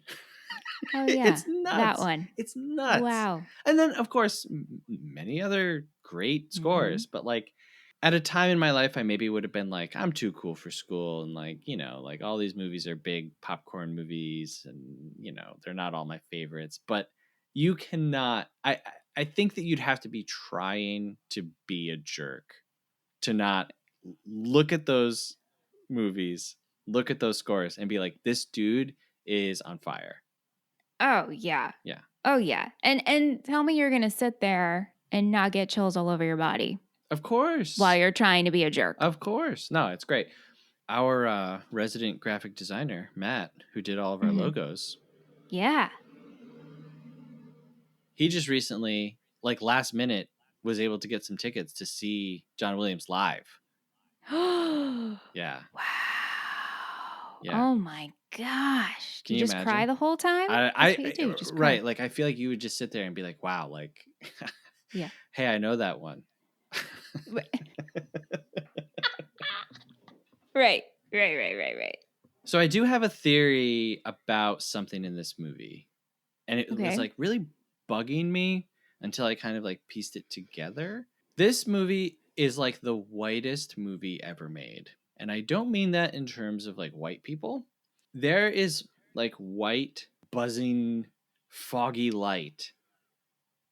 Oh yeah, It's nuts. that one. It's nuts. Wow. And then, of course, many other great scores. But like at a time in my life, I maybe would have been like, I'm too cool for school. And like, you know, like all these movies are big popcorn movies. And, you know, they're not all my favorites. But you cannot, I think that you'd have to be trying to be a jerk to not look at those movies, look at those scores and be like, this dude is on fire. Oh yeah. Yeah. Oh yeah. And tell me you're gonna sit there and not get chills all over your body. Of course. While you're trying to be a jerk. Of course. No, it's great. Our resident graphic designer, Matt, who did all of our logos. Yeah. He just recently, like last minute, was able to get some tickets to see John Williams live. Yeah. Wow. Yeah. Oh my gosh. Can you you just imagine? cry the whole time? That's what you do. Just cry. Right. Like I feel like you would just sit there and be like, wow, like yeah. Hey, I know that one. Right. So I do have a theory about something in this movie. And it was like really bugging me until I kind of like pieced it together. This movie is like the whitest movie ever made. And I don't mean that in terms of like white people. There is like white, buzzing, foggy light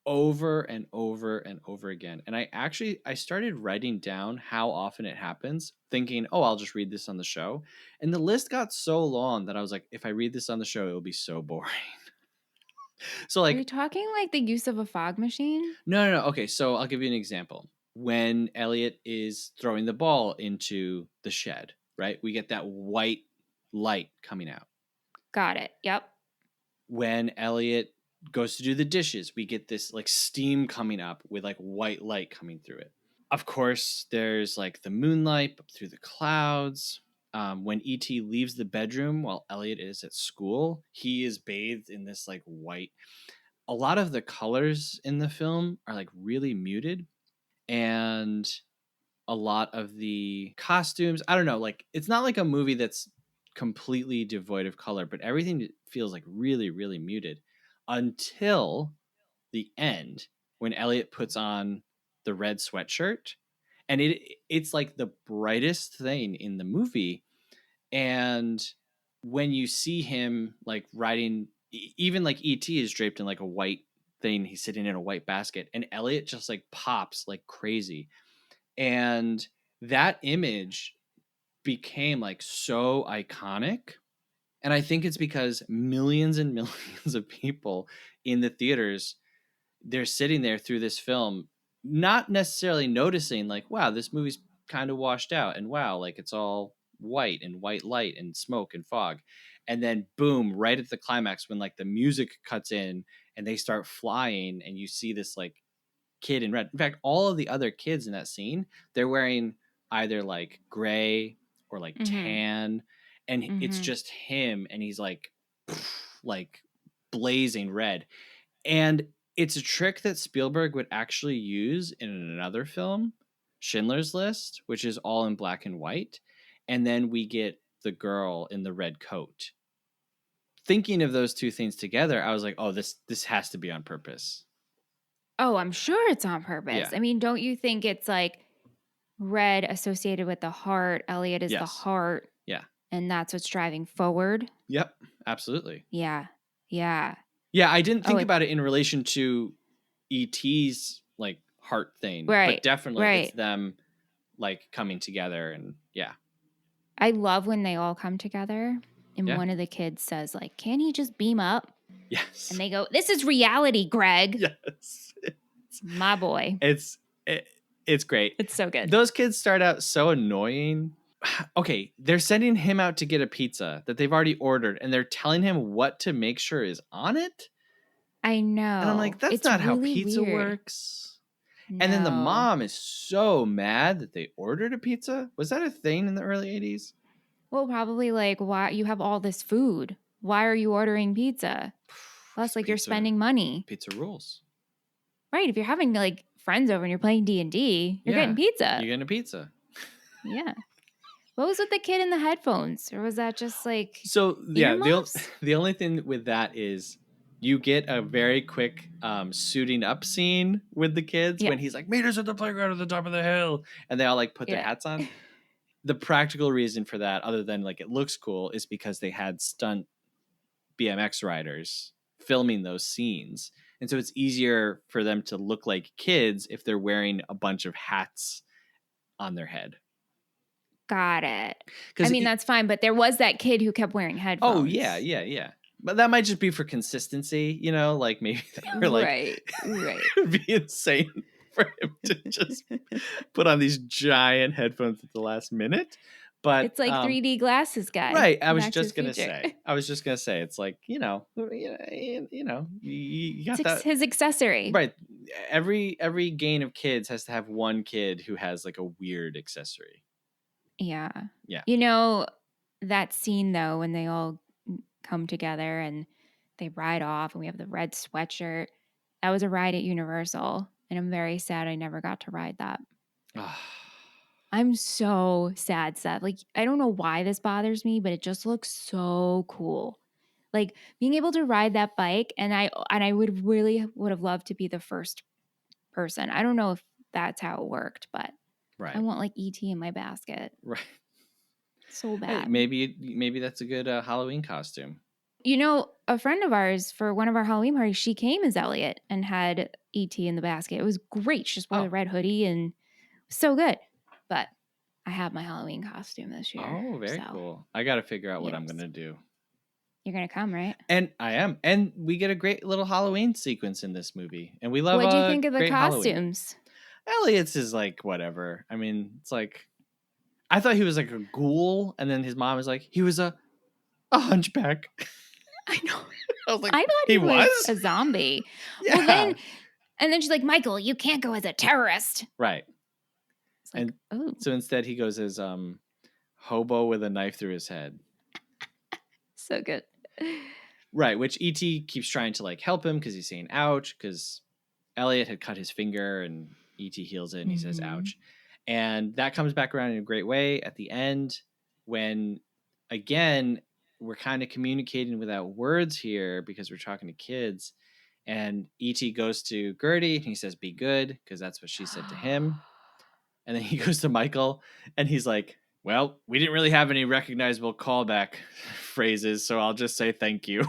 over and over and over again. And I started writing down how often it happens, thinking, oh, I'll just read this on the show. And the list got so long that I was like, if I read this on the show, it'll be so boring. So like, are you talking like the use of a fog machine? No. Okay, so I'll give you an example. When Elliot is throwing the ball into the shed, right? We get that white light coming out. Got it. Yep. When Elliot goes to do the dishes, we get this like steam coming up with like white light coming through it. Of course, there's like the moonlight through the clouds. When E.T. leaves the bedroom while Elliot is at school, he is bathed in this like white. A lot of the colors in the film are like really muted, and a lot of the costumes, I don't know, like it's not like a movie that's completely devoid of color, but everything feels like really, really muted until the end when Elliot puts on the red sweatshirt, and it's like the brightest thing in the movie. And when you see him like riding, even like ET is draped in like a white thing, he's sitting in a white basket, and Elliot just like pops like crazy. And that image became like so iconic. And I think it's because millions and millions of people in the theaters, they're sitting there through this film, not necessarily noticing like, wow, this movie's kind of washed out, and wow, like it's all white and white light and smoke and fog. And then boom, right at the climax when like the music cuts in and they start flying and you see this like kid in red. In fact, all of the other kids in that scene, they're wearing either like gray or like tan, and it's just him, and he's like blazing red. And it's a trick that Spielberg would actually use in another film, Schindler's List, which is all in black and white, and then we get the girl in the red coat. Thinking of those two things together, I was like, oh, this has to be on purpose. Oh, I'm sure it's on purpose. Yeah. I mean, don't you think it's like red associated with the heart? Elliot is the heart. Yeah. And that's what's driving forward? Yep. Absolutely. Yeah. Yeah. Yeah, I didn't think about it in relation to E.T.'s like heart thing. Right. But definitely it's them like coming together, and yeah. I love when they all come together and one of the kids says like, "Can he just beam up?" Yes. And they go, "This is reality, Greg." Yes. My boy. It's great. It's so good. Those kids start out so annoying. Okay, they're sending him out to get a pizza that they've already ordered, and they're telling him what to make sure is on it. I know. And I'm like, that's not really how pizza works. No. And then the mom is so mad that they ordered a pizza. Was that a thing in the early 80s? Well, probably like, why you have all this food? Why are you ordering pizza? Plus, like, you're spending money. Pizza rules. Right. If you're having like friends over and you're playing D&D, you're getting pizza. You're getting a pizza. Yeah. What was with the kid in the headphones? Or was that just like the only thing with that is you get a very quick suiting up scene with the kids when he's like, meet us at the playground at the top of the hill, and they all like put their hats on. The practical reason for that, other than like it looks cool, is because they had stunt BMX riders filming those scenes, and so it's easier for them to look like kids if they're wearing a bunch of hats on their head. Got it. I mean, that's fine, but there was that kid who kept wearing headphones. Oh, yeah. But that might just be for consistency, you know? Like, maybe they were like... Right. It would be insane for him to just put on these giant headphones at the last minute. But it's like 3D glasses, guy. Right. I was just going to say. It's like, you got that... his accessory. Right. Every gang of kids has to have one kid who has, like, a weird accessory. Yeah. Yeah. You know, that scene, though, when they all come together and they ride off and we have the red sweatshirt, that was a ride at Universal. And I'm very sad I never got to ride that. I'm so sad, Seth. Like, I don't know why this bothers me, but it just looks so cool. Like, being able to ride that bike, and I would have loved to be the first person. I don't know if that's how it worked, but I want like E.T. in my basket. Right. So bad. Hey, maybe that's a good Halloween costume. You know, a friend of ours for one of our Halloween parties, she came as Elliot and had E.T. in the basket. It was great. She just wore the red hoodie and so good. But I have my Halloween costume this year. Oh, very cool. I got to figure out what I'm going to do. You're going to come, right? And I am. And we get a great little Halloween sequence in this movie. And we love What do you think of the costumes? Elliot's is like, whatever. I mean, it's like, I thought he was like a ghoul. And then his mom was like, he was a hunchback. I know. I was like, I thought he was a zombie. Yeah. Well, then she's like, Michael, you can't go as a terrorist. Right. Like, so instead he goes as hobo with a knife through his head. So good. Right, which E.T. keeps trying to like help him because he's saying ouch, because Elliot had cut his finger and E.T. heals it and he says ouch. And that comes back around in a great way at the end when, again, we're kind of communicating without words here because we're talking to kids. And E.T. goes to Gertie and he says, be good, because that's what she said to him. And then he goes to Michael and he's like, well, we didn't really have any recognizable callback phrases, so I'll just say thank you.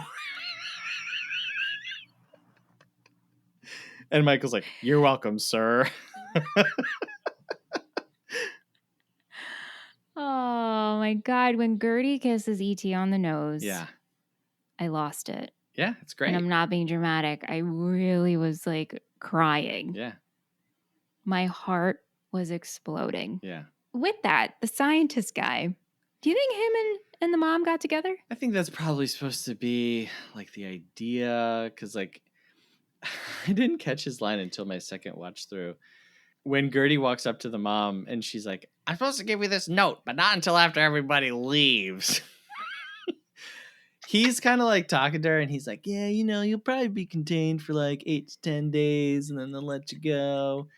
And Michael's like, you're welcome, sir. Oh my God. When Gertie kisses E.T. on the nose, I lost it. Yeah, it's great. And I'm not being dramatic. I really was like crying. Yeah. My heart was exploding. Yeah. with that, the scientist guy, do you think him and the mom got together? I think that's probably supposed to be like the idea, because like I didn't catch his line until my second watch through. When Gertie walks up to the mom and she's like, "I'm supposed to give you this note, but not until after everybody leaves." He's kind of like talking to her and he's like, "Yeah, you'll probably be contained for like 8 to 10 days and then they'll let you go."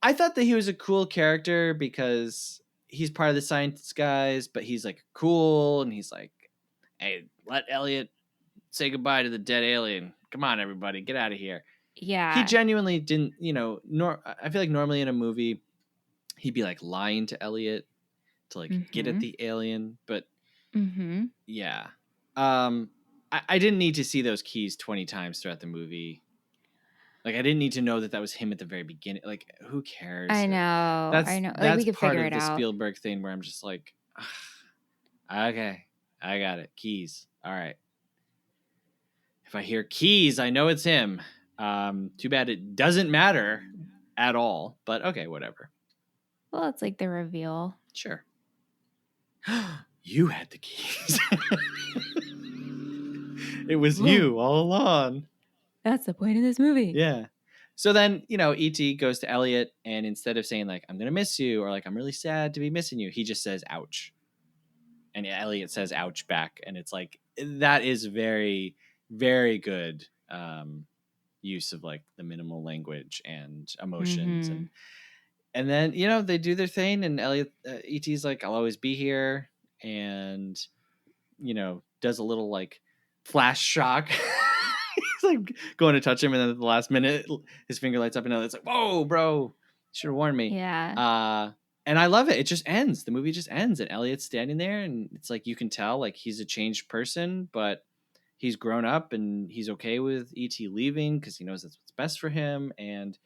I thought that he was a cool character because he's part of the science guys, but he's like cool and he's like, "Hey, let Elliot say goodbye to the dead alien. Come on, everybody, get out of here." He Yeah. genuinely didn't, I feel like normally in a movie, he'd be like lying to Elliot to like get at the alien, but yeah. I didn't need to see those keys 20 times throughout the movie. Like I didn't need to know that was him at the very beginning. Like who cares? I know. Like we could part figure of it the out. Spielberg thing where I'm just like, okay, I got it. Keys. All right. If I hear keys, I know it's him. Too bad it doesn't matter at all, but okay, whatever. Well, it's like the reveal. Sure. You had the keys. It was you all along. That's the point of this movie. Yeah. So then, E.T. goes to Elliot, and instead of saying, like, "I'm going to miss you," or like, "I'm really sad to be missing you," he just says, "Ouch." And Elliot says, "Ouch," back. And it's like, that is very, very good use of like the minimal language and emotions. And then, they do their thing, and Elliot, E.T.'s like, "I'll always be here." And, does a little like flash shock. He's like going to touch him, and then at the last minute, his finger lights up, and it's like, "Whoa, bro, should have warned me." Yeah. And I love it. It just ends. The movie just ends, and Elliot's standing there, and it's like you can tell like he's a changed person, but he's grown up, and he's okay with E.T. leaving because he knows that's what's best for him. And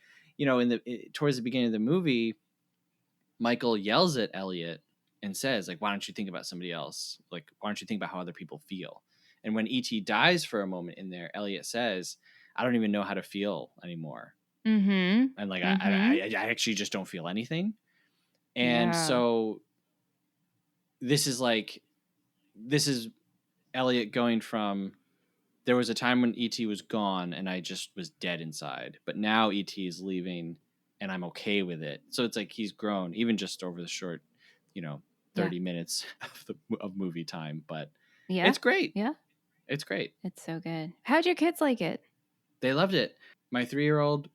towards the beginning of the movie, Michael yells at Elliot and says, like, "Why don't you think about somebody else? Like, why don't you think about how other people feel?" And when E.T. dies for a moment in there, Elliot says, "I don't even know how to feel anymore." And like, I actually just don't feel anything. And so this is Elliot going from, there was a time when E.T. was gone and I just was dead inside, but now E.T. is leaving and I'm okay with it. So it's like he's grown, even just over the short, 30 minutes of movie time. But it's great. Yeah. It's great. It's so good. How'd your kids like it? They loved it. My 3-year-old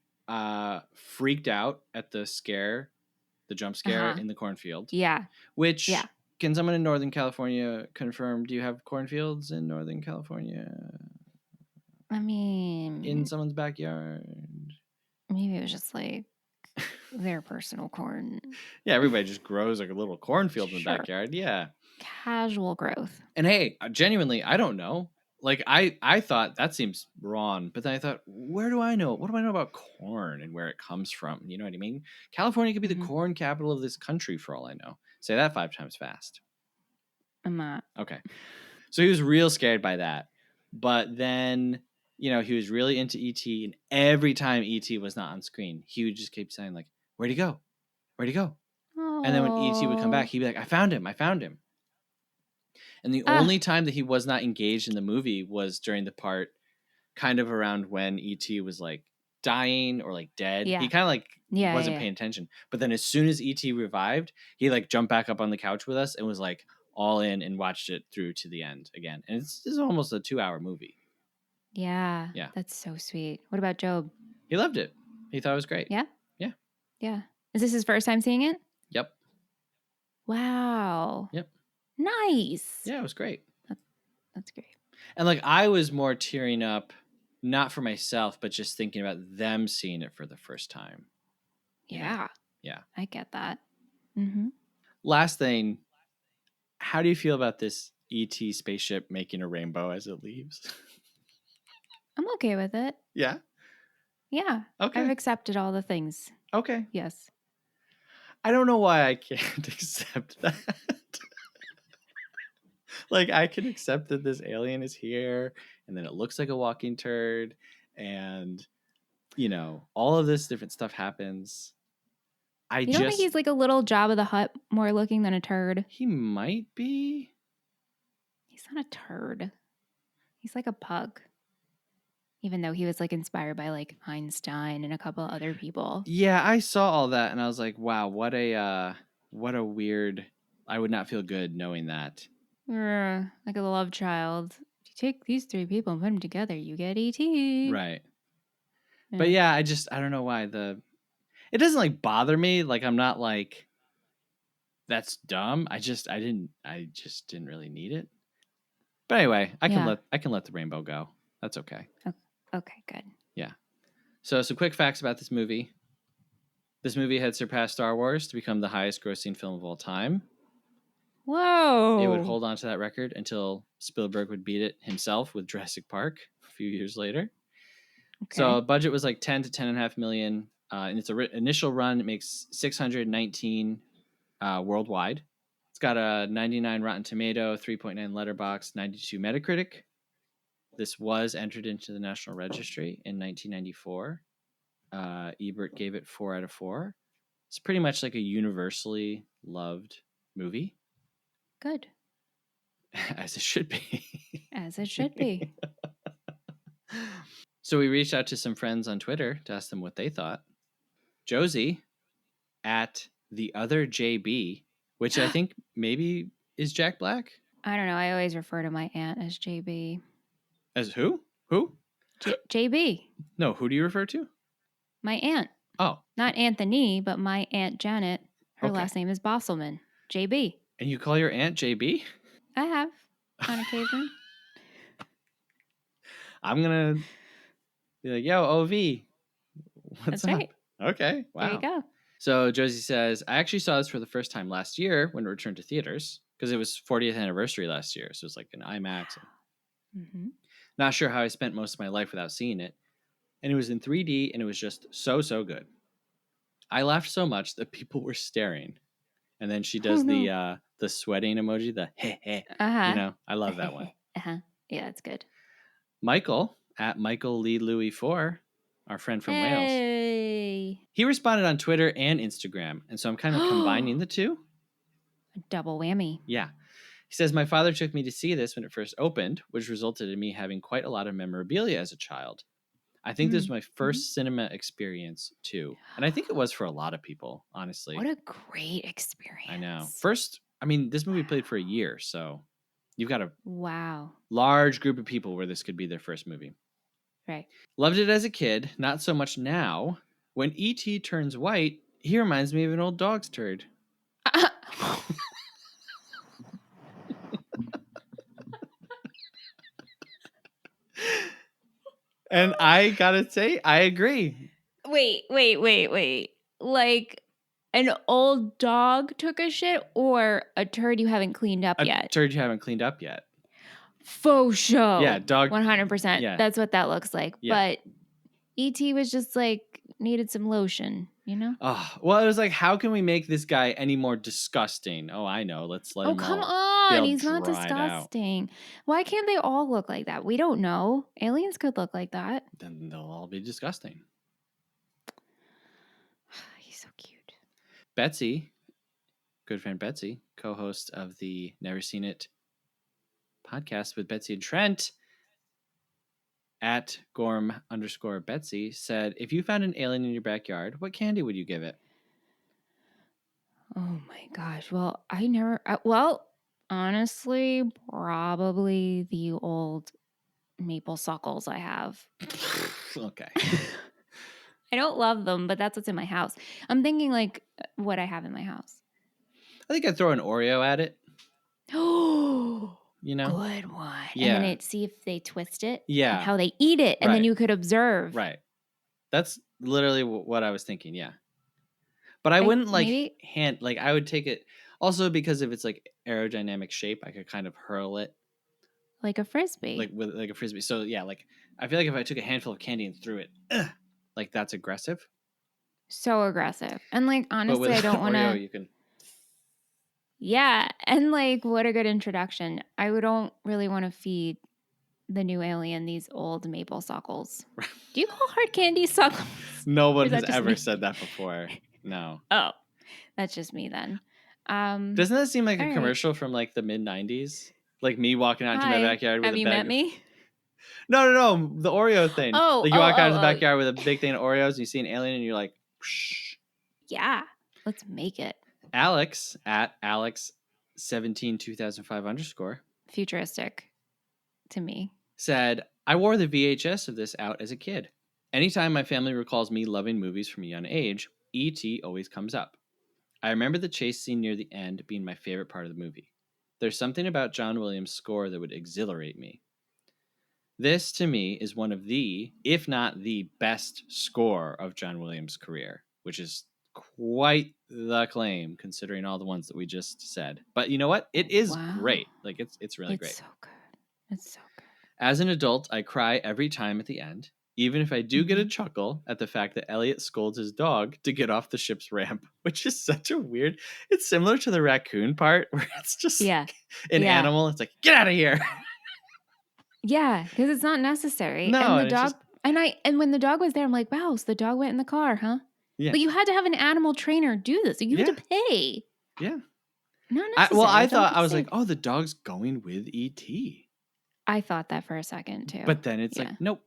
freaked out at the jump scare in the cornfield. Yeah. Which, can someone in Northern California confirm, do you have cornfields in Northern California? I mean, in someone's backyard? Maybe it was just like their personal corn. Yeah, everybody just grows like a little cornfield in the backyard. Yeah. Casual growth. And hey, genuinely, I don't know. Like I thought that seems wrong, but then I thought, where do I know? What do I know about corn and where it comes from? You know what I mean? California could be the corn capital of this country for all I know. Say that 5 times fast. I'm not. Okay. So he was real scared by that. But then, he was really into E.T. and every time E.T. was not on screen, he would just keep saying like, "Where'd he go? Where'd he go?" Oh. And then when E.T. would come back, he'd be like, I found him. And the only time that he was not engaged in the movie was during the part kind of around when E.T. was like dying or like dead. Yeah. He kind of like wasn't paying attention. But then as soon as E.T. revived, he like jumped back up on the couch with us and was like all in and watched it through to the end again. And it's almost a 2-hour movie. Yeah. That's so sweet. What about Job? He loved it. He thought it was great. Yeah? Yeah. Yeah. Is this his first time seeing it? Yep. Wow. Yep. Nice. Yeah, it was great. That's great. And like I was more tearing up, not for myself, but just thinking about them seeing it for the first time. Yeah. Yeah. I get that. Last thing, how do you feel about this ET spaceship making a rainbow as it leaves? I'm okay with it. Yeah? Yeah. Okay. I've accepted all the things. Okay. Yes. I don't know why I can't accept that. Like, I can accept that this alien is here, and then it looks like a walking turd, and, all of this different stuff happens. You don't think he's like a little Jabba the Hutt more looking than a turd? He might be. He's not a turd. He's like a pug. Even though he was like inspired by like Einstein and a couple other people. Yeah, I saw all that and I was like, wow, what a weird. I would not feel good knowing that. Like a love child. If you take these 3 people and put them together, you get E.T. Right. Yeah. But yeah, I don't know why it doesn't like bother me. Like I'm not like that's dumb. I just didn't really need it. But anyway, I can let the rainbow go. That's okay. Okay, good. Yeah. So some quick facts about this movie. This movie had surpassed Star Wars to become the highest grossing film of all time. Whoa. It would hold on to that record until Spielberg would beat it himself with Jurassic Park a few years later. Okay. So budget was like 10 to 10.5 million. In its initial run, it makes 619 worldwide. It's got a 99 Rotten Tomato, 3.9 Letterboxd, 92 Metacritic. This was entered into the National Registry in 1994. Ebert gave it 4 out of 4. It's pretty much like a universally loved movie. Good. As it should be. As it should be. So we reached out to some friends on Twitter to ask them what they thought. Josie at the other JB, which I think maybe is Jack Black. I don't know. I always refer to my aunt as JB. As who? Who? JB. No, who do you refer to? My aunt. Oh. Not Anthony, but my Aunt Janet. Her last name is Bosselman. JB. And you call your aunt JB? I have, on occasion. I'm going to be like, yo, OV. What's That's up? right. Okay. Wow. There you go. So Josie says, I actually saw this for the first time last year when it returned to theaters because it was 40th anniversary last year. So it was like an IMAX. Mm-hmm. Not sure how I spent most of my life without seeing it. And it was in 3D and it was just so good. I laughed so much that people were staring. And then she does the sweating emoji, the heh heh. Uh-huh. You know, I love that one. Uh-huh. Yeah, it's good. Michael at Michael Lee Louie 4, our friend from Wales. He responded on Twitter and Instagram. And so I'm kind of combining the two. A double whammy. Yeah. He says, my father took me to see this when it first opened, which resulted in me having quite a lot of memorabilia as a child. I think this was my first cinema experience, too. And I think it was for a lot of people, honestly. What a great experience. I know. First, I mean, this movie played for a year, so you've got a large group of people where this could be their first movie. Right. Loved it as a kid, not so much now. When E.T. turns white, he reminds me of an old dog's turd. And I gotta say, I agree. Wait. Like an old dog took a shit or a turd you haven't cleaned up yet? A turd you haven't cleaned up yet. Faux show. Yeah, dog. 100%. Yeah. That's what that looks like. Yeah. But E.T. was just like, needed some lotion, you know? Oh, well, it was like, how can we make this guy any more disgusting? Oh, I know. Let's let him come on. He's not disgusting. Why can't they all look like that? We don't know. Aliens could look like that. Then they'll all be disgusting. He's so cute. Betsy, good friend Betsy, co-host of the Never Seen It podcast with Betsy and Trent, at Gorm_Betsy, said, if you found an alien in your backyard, what candy would you give it? Oh my gosh. Well, honestly, probably the old maple suckles I have. Okay. I don't love them, but that's what's in my house. I'm thinking like what I have in my house. I think I'd throw an Oreo at it. Oh, you know? Good one. Yeah. And then see if they twist it. Yeah. And how they eat it. And then you could observe. Right. That's literally what I was thinking. Yeah. But I wouldn't I would take it also because if it's like aerodynamic shape, I could kind of hurl it. Like a Frisbee. Like a Frisbee. So yeah, like I feel like if I took a handful of candy and threw it, like that's aggressive. So aggressive. And like, honestly, I don't want to. You can. Yeah. And like, what a good introduction. I don't really want to feed the new alien these old maple suckles. Do you call hard candy suckles? No one has ever said that before. No. Oh, That's just me then. Doesn't that seem like a all right. commercial from like the mid-90s? Like me walking out into my Hi. backyard with Have a you bag met of... me? No, the Oreo thing. Oh, Like you oh, walk out into the oh, oh. backyard with a big thing of Oreos and you see an alien and you're like, psh. Yeah. Let's make it. Alex at Alex17 2005 _ Futuristic to me. said, I wore the VHS of this out as a kid. Anytime my family recalls me loving movies from a young age, E.T. always comes up. I remember the chase scene near the end being my favorite part of the movie. There's something about John Williams' score that would exhilarate me. This, to me, is one of the, if not the best score of John Williams' career, which is quite the claim considering all the ones that we just said. But you know what? It is great. Like it's really great. It's so good. It's so good. As an adult, I cry every time at the end, even if I do get a chuckle at the fact that Elliot scolds his dog to get off the ship's ramp, which is such a weird... It's similar to the raccoon part where it's just like an animal. It's like, get out of here. Yeah, because it's not necessary. No, and the and it's dog just... and when the dog was there, I'm like, wow, so the dog went in the car, huh? Yeah. But you had to have an animal trainer do this. You had to pay. Yeah. Not necessary. I was like, oh, the dog's going with E.T. I thought that for a second too. But then it's like, nope.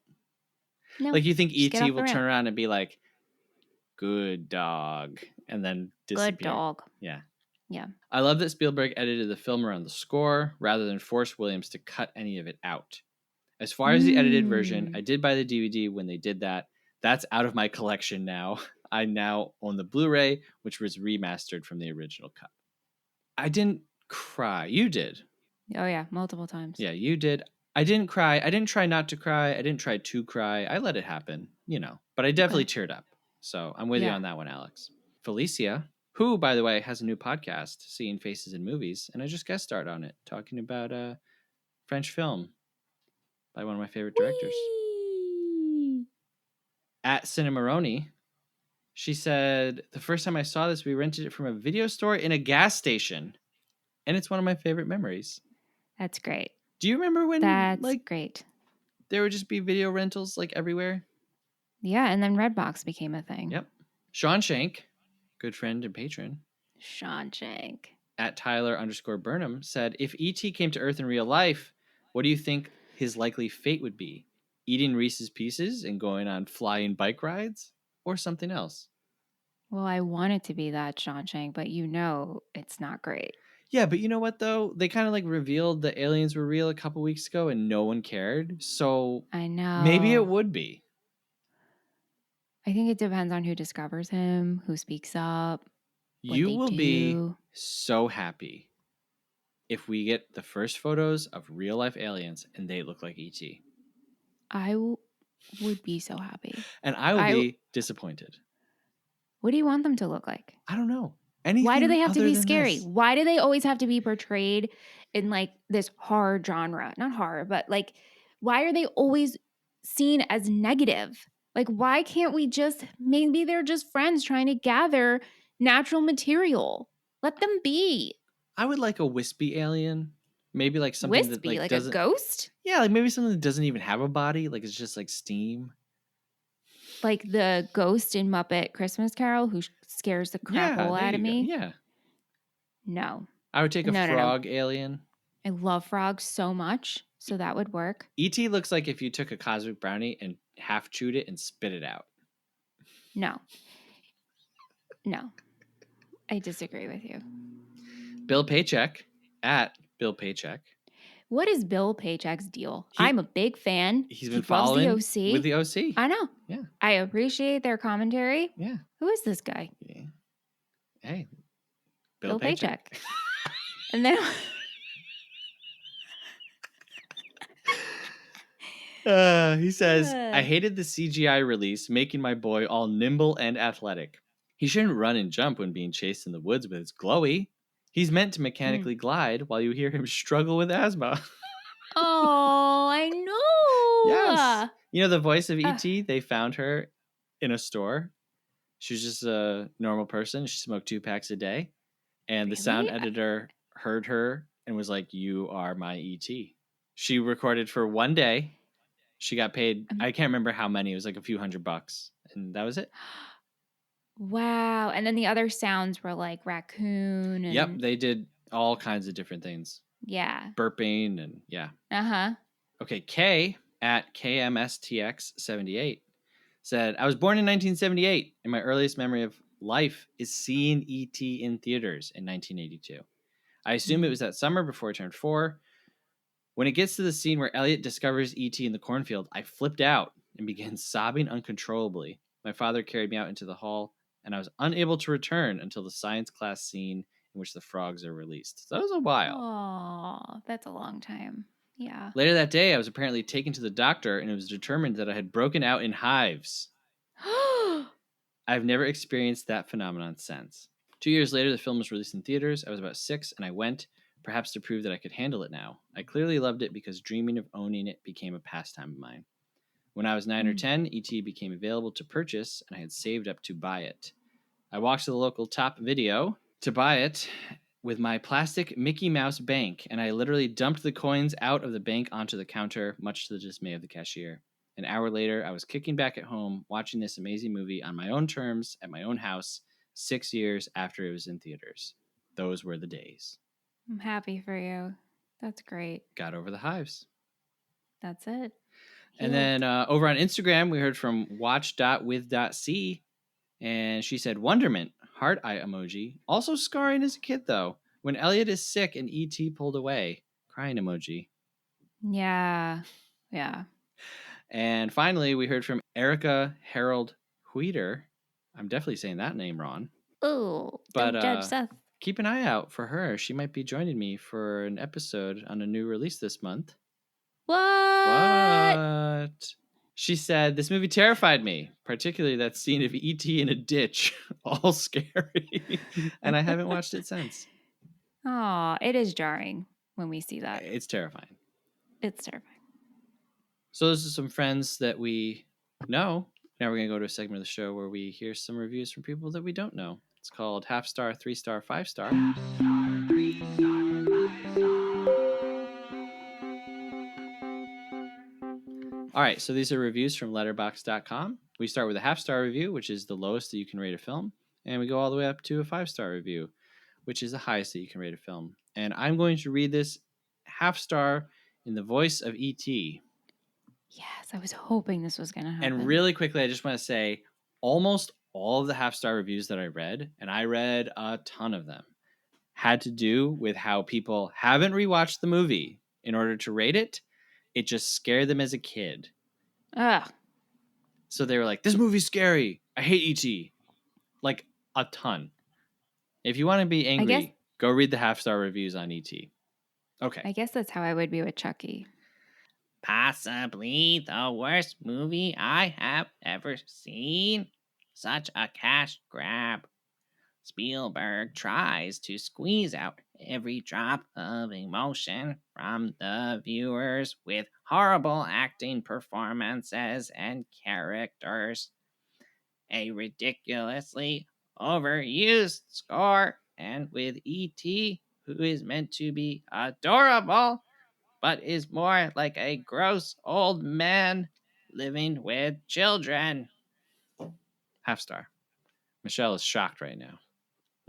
No. Like you think E.T. will turn around and be like, good dog, and then disappear. Good dog. Yeah. Yeah. I love that Spielberg edited the film around the score rather than force Williams to cut any of it out. As far as the edited version, I did buy the DVD when they did that. That's out of my collection now. I now own the Blu-ray, which was remastered from the original cut. I didn't cry. You did. Oh, yeah. Multiple times. Yeah, you did. I didn't cry. I didn't try not to cry. I didn't try to cry. I let it happen, but I definitely teared up. So I'm with you on that one, Alex. Felicia, who, by the way, has a new podcast, Seeing Faces in Movies, and I just guest starred on it, talking about French film by one of my favorite directors. Whee! At Cinemaroni, she said, the first time I saw this, we rented it from a video store in a gas station, and it's one of my favorite memories. That's great. Do you remember when great. There would just be video rentals like everywhere? Yeah, and then Redbox became a thing. Yep. Sean Shank, good friend and patron. Sean Shank. At Tyler _ Burnham said, if E.T. came to Earth in real life, what do you think his likely fate would be? Eating Reese's Pieces and going on flying bike rides? Or something else? Well, I want it to be that, Sean Shank, but it's not great. Yeah, but you know what, though? They kind of revealed the aliens were real a couple weeks ago and no one cared. So I know. Maybe it would be. I think it depends on who discovers him, who speaks up. You will be so happy if we get the first photos of real life aliens and they look like E.T. I would be so happy. And I will be disappointed. What do you want them to look like? I don't know. Anything. Why do they have to be scary? This? Why do they always have to be portrayed in this horror genre? Not horror, but why are they always seen as negative? Why can't we maybe they're just friends trying to gather natural material. Let them be. I would like a wispy alien. Maybe something wispy, that doesn't... a ghost? Yeah, maybe something that doesn't even have a body. It's just steam. Like the ghost in Muppet Christmas Carol who scares the crap hole out of me. Yeah. No. I would take a frog alien. I love frogs so much, so that would work. E.T. looks like if you took a cosmic brownie and half chewed it and spit it out. No. I disagree with you. Bill Paycheck at Bill Paycheck. What is Bill Paycheck's deal? I'm a big fan. He's been following the OC. With the OC. I know. Yeah. I appreciate their commentary. Yeah. Who is this guy? Yeah. Hey. Bill Paycheck. And then... he says, I hated the CGI release, making my boy all nimble and athletic. He shouldn't run and jump when being chased in the woods with his glowy. He's meant to mechanically glide while you hear him struggle with asthma. Oh, I know. Yes. You know the voice of E.T.? They found her in a store. She was just a normal person. She smoked 2 packs a day. And the sound editor heard her and was like, you are my E.T. She recorded for 1 day. She got paid, I can't remember how many. It was a few $100. And that was it. Wow. And then the other sounds were like raccoon and... Yep, they did all kinds of different things. Yeah. Burping and yeah. Uh-huh. Okay, K at KMSTX78 said, I was born in 1978, and my earliest memory of life is seeing E.T. in theaters in 1982. I assume it was that summer before I turned 4. When it gets to the scene where Elliot discovers E.T. in the cornfield, I flipped out and began sobbing uncontrollably. My father carried me out into the hall, and I was unable to return until the science class scene in which the frogs are released. So that was a while. Oh, that's a long time. Yeah. Later that day, I was apparently taken to the doctor, and it was determined that I had broken out in hives. I've never experienced that phenomenon since. 2 years later, the film was released in theaters. I was about 6, and I went, perhaps to prove that I could handle it now. I clearly loved it because dreaming of owning it became a pastime of mine. When I was 9 or 10, E.T. became available to purchase, and I had saved up to buy it. I walked to the local Top Video to buy it with my plastic Mickey Mouse bank, and I literally dumped the coins out of the bank onto the counter, much to the dismay of the cashier. An hour later, I was kicking back at home, watching this amazing movie on my own terms at my own house, 6 years after it was in theaters. Those were the days. I'm happy for you. That's great. Got over the hives. That's it. And then over on Instagram, we heard from watch.with.c, and she said, wonderment, heart eye emoji. Also scarring as a kid, though. When Elliot is sick and E.T. pulled away, crying emoji. Yeah. Yeah. And finally, we heard from Erica Harold Hueter. I'm definitely saying that name wrong. Oh, but don't judge Seth. Keep an eye out for her. She might be joining me for an episode on a new release this month. What? She said, this movie terrified me, particularly that scene of E.T. in a ditch. All scary. And I haven't watched it since. Oh, it is jarring when we see that. It's terrifying. It's terrifying. So those are some friends that we know. Now we're going to go to a segment of the show where we hear some reviews from people that we don't know. It's called Half Star, 3-Star, 5-Star. All right, so these are reviews from letterboxd.com. We start with a half-star review, which is the lowest that you can rate a film, and we go all the way up to a 5-star review, which is the highest that you can rate a film. And I'm going to read this half-star in the voice of E.T. Yes, I was hoping this was going to happen. And really quickly, I just want to say almost all of the half-star reviews that I read, and I read a ton of them, had to do with how people haven't rewatched the movie in order to rate it. It just scared them as a kid. Ugh. So they were like, this movie's scary. I hate E.T. Like a ton. If you want to be angry, go read the half-star reviews on E.T. Okay. I guess that's how I would be with Chucky. Possibly the worst movie I have ever seen. Such a cash grab. Spielberg tries to squeeze out every drop of emotion from the viewers with horrible acting performances and characters. A ridiculously overused score, and with E.T., who is meant to be adorable, but is more like a gross old man living with children. Half-star. Michelle is shocked right now.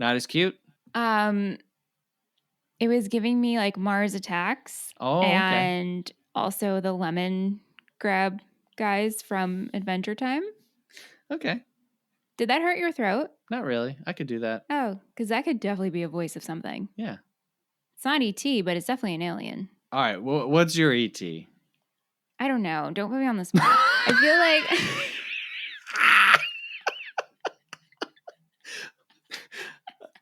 Not as cute? It was giving me like Mars Attacks. Oh, okay. And also the lemon grab guys from Adventure Time. Okay. Did that hurt your throat? Not really. I could do that. Oh, because that could definitely be a voice of something. Yeah. It's not E.T., but it's definitely an alien. All right. What's your E.T.? I don't know. Don't put me on the spot. I feel like...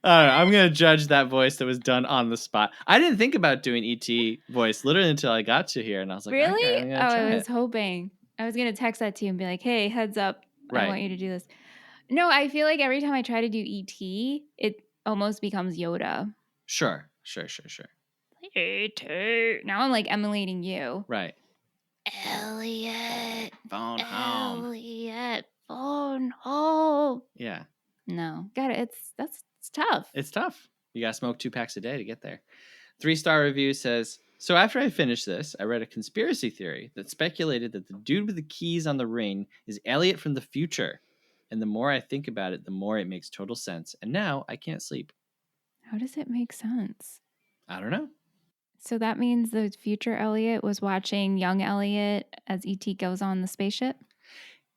All right, I'm going to judge that voice that was done on the spot. I didn't think about doing E.T. voice literally until I got to here, and I was like, really? I was it. hoping. I was going to text that to you and be like, hey, heads up. Right. I want you to do this. No, I feel like every time I try to do E.T., it almost becomes Yoda. Sure. E.T. Now I'm like emulating you. Right. Elliot, Phone home. Elliot, phone home. Yeah. No, got it. It's tough. It's tough. You got to smoke 2 packs a day to get there. 3-star review says, so after I finished this, I read a conspiracy theory that speculated that the dude with the keys on the ring is Elliot from the future. And the more I think about it, the more it makes total sense. And now I can't sleep. How does it make sense? I don't know. So that means the future Elliot was watching young Elliot as E.T. goes on the spaceship?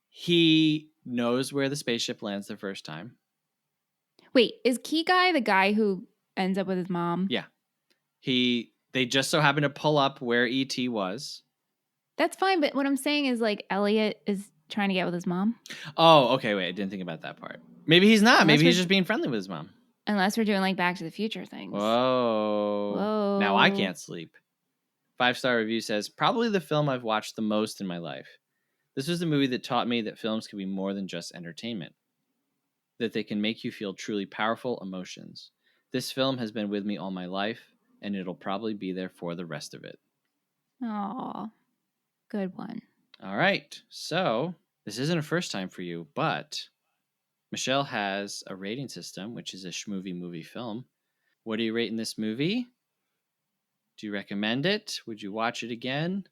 He knows where the spaceship lands the first time. Wait, is Key Guy the guy who ends up with his mom? Yeah. They just so happen to pull up where E.T. was. That's fine, but what I'm saying is like Elliot is trying to get with his mom. Oh, okay, wait, I didn't think about that part. Maybe he's not. Maybe he's just being friendly with his mom. Unless we're doing like Back to the Future things. Whoa. Now I can't sleep. 5-star review says, probably the film I've watched the most in my life. This was the movie that taught me that films can be more than just entertainment, that they can make you feel truly powerful emotions. This film has been with me all my life, and it'll probably be there for the rest of it. Aw, good one. All right, so this isn't a first time for you, but Michelle has a rating system, which is a schmovie movie film. What are you rating this movie? Do you recommend it? Would you watch it again?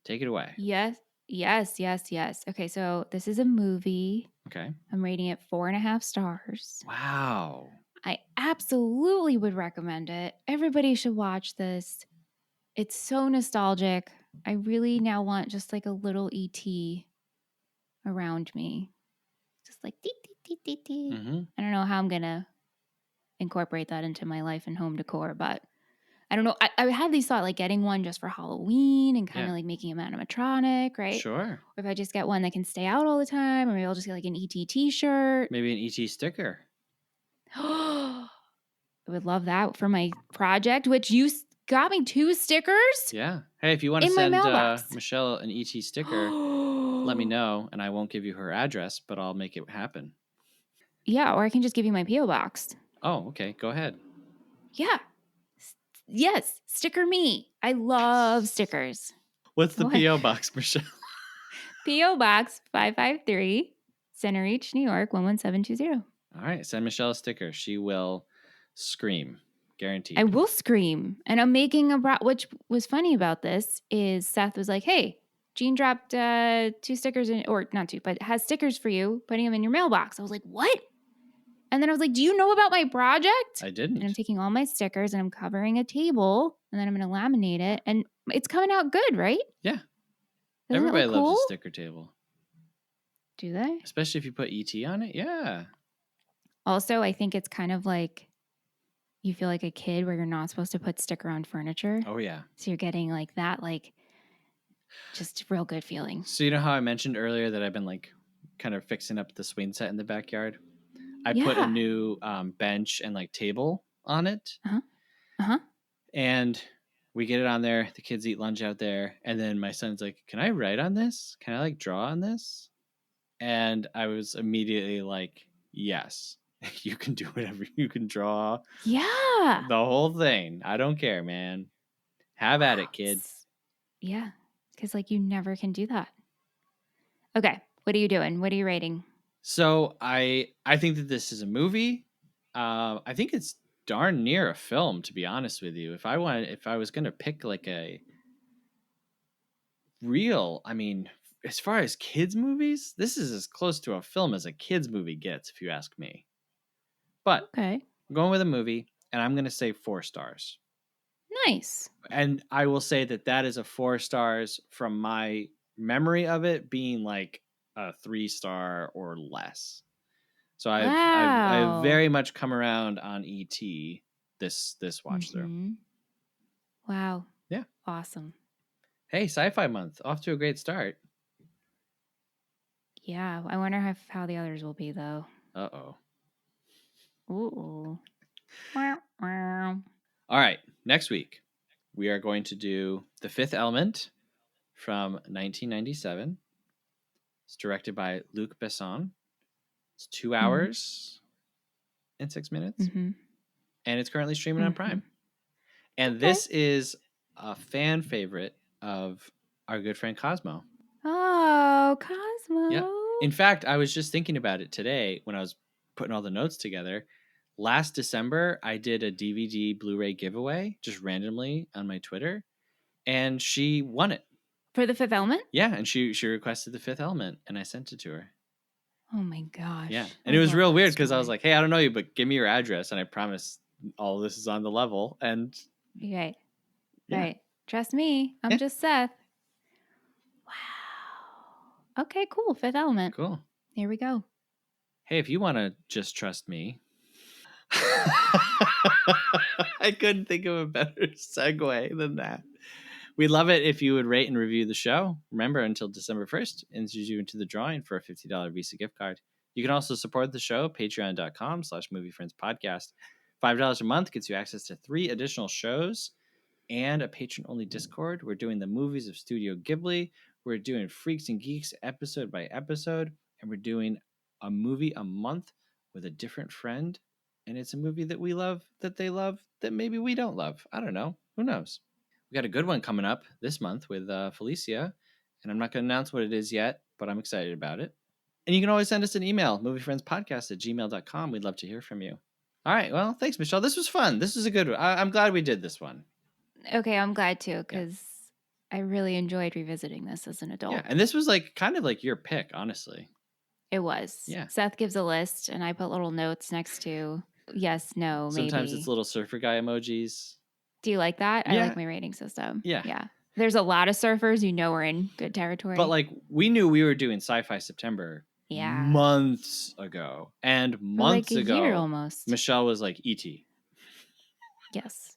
Take it away. Yes. Okay, so this is a movie. Okay. I'm rating it 4.5 stars. Wow. I absolutely would recommend it. Everybody should watch this. It's so nostalgic. I really now want just like a little ET around me. Just like dee, dee, dee, dee, dee. Mm-hmm. I don't know how I'm going to incorporate that into my life and home decor, but I don't know. I had these thought like getting one just for Halloween and kind of like making them animatronic, right? Sure. Or if I just get one that can stay out all the time, or maybe I'll just get like an ET t-shirt. Maybe an ET sticker. I would love that for my project, which you got me 2 stickers. Yeah. Hey, if you want to in my send mailbox. Michelle an ET sticker, let me know, and I won't give you her address, but I'll make it happen. Yeah, or I can just give you my P.O. box. Oh, okay. Go ahead. Yeah. Yes, sticker me. I love stickers. What's the P.O. box, Michelle? P.O. Box 553, Center Reach, New York 11720. All right, send Michelle a sticker. She will scream, guaranteed. I will scream, and I'm making which was funny about this is Seth was like, "Hey, Jean dropped 2 stickers in, or not 2, but has stickers for you, putting them in your mailbox." I was like, "What?" And then I was like, "Do you know about my project?" I didn't. And I'm taking all my stickers and I'm covering a table, and then I'm going to laminate it, and it's coming out good, right? Yeah. Doesn't Everybody it look cool? loves a sticker table. Do they? Especially if you put ET on it. Yeah. Also, I think it's kind of like you feel like a kid where you're not supposed to put sticker on furniture. Oh, yeah. So you're getting like that, like just real good feeling. So you know how I mentioned earlier that I've been like kind of fixing up the swing set in the backyard? I put a new bench and like table on it. And we get it on there. The kids eat lunch out there. And then my son's like, can I write on this? Can I like draw on this? And I was immediately like, yes, you can do whatever. You can draw. Yeah. The whole thing. I don't care, man. Have at it, kid. Yeah. Because like you never can do that. Okay. What are you doing? What are you rating? So I think that this is a movie. I think it's darn near a film, to be honest with you. If I was gonna pick like a real, I mean, as far as kids movies, this is as close to a film as a kids movie gets, if you ask me. But okay, I'm going with a movie, and I'm gonna say 4 stars. Nice. And I will say that is a 4 stars from my memory of it being like a 3-star or less. So I've very much come around on ET this watch through. Wow. Yeah. Awesome. Hey, Sci-Fi Month, off to a great start. Yeah, I wonder how the others will be though. Uh-oh. Ooh. All right, next week we are going to do The Fifth Element from 1997. It's directed by Luc Besson. It's 2 hours and 6 minutes. And it's currently streaming on Prime. And this is a fan favorite of our good friend Cosmo. Oh, Cosmo. Yeah. In fact, I was just thinking about it today when I was putting all the notes together. Last December, I did a DVD Blu-ray giveaway just randomly on my Twitter, and she won it. For The Fifth Element? Yeah, and she requested The Fifth Element, and I sent it to her. Oh my gosh. Yeah. And it was real weird because I was like, hey, I don't know you, but give me your address. And I promise all this is on the level. And right. yeah. Right. Trust me. I'm just Seth. Wow. Okay, cool. Fifth Element. Cool. Here we go. Hey, if you want to just trust me. I couldn't think of a better segue than that. We'd love it if you would rate and review the show. Remember, until December 1st, enters you into the drawing for a $50 Visa gift card. You can also support the show, patreon.com/moviefriendspodcast. $5 a month gets you access to 3 additional shows and a patron-only Discord. We're doing the movies of Studio Ghibli. We're doing Freaks and Geeks episode by episode. And we're doing a movie a month with a different friend. And it's a movie that we love, that they love, that maybe we don't love. I don't know. Who knows? We got a good one coming up this month with Felicia. And I'm not going to announce what it is yet, but I'm excited about it. And you can always send us an email, moviefriendspodcast@gmail.com. We'd love to hear from you. All right. Well, thanks, Michelle. This was fun. This was a good one. I'm glad we did this one. Okay, I'm glad too, because I really enjoyed revisiting this as an adult. Yeah, and this was like kind of like your pick, honestly. It was. Yeah. Seth gives a list, and I put little notes next to yes, no, maybe. Sometimes it's little surfer guy emojis. Do you like that? Yeah. I like my rating system. Yeah. Yeah. There's a lot of surfers. You know we're in good territory. But like we knew we were doing Sci-Fi September months ago. And months like a ago, year almost. Michelle was like, E.T. Yes.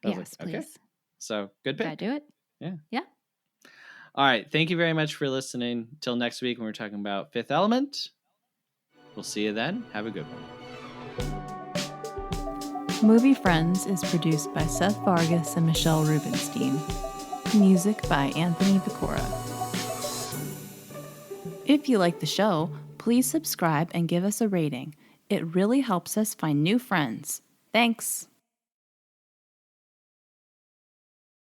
Yes, like, please. Okay. So good pick. Gotta do it. Yeah. Yeah. All right. Thank you very much for listening. Till next week when we're talking about Fifth Element. We'll see you then. Have a good one. Movie Friends is produced by Seth Vargas and Michelle Rubenstein. Music by Anthony Vicora. If you like the show, please subscribe and give us a rating. It really helps us find new friends. Thanks!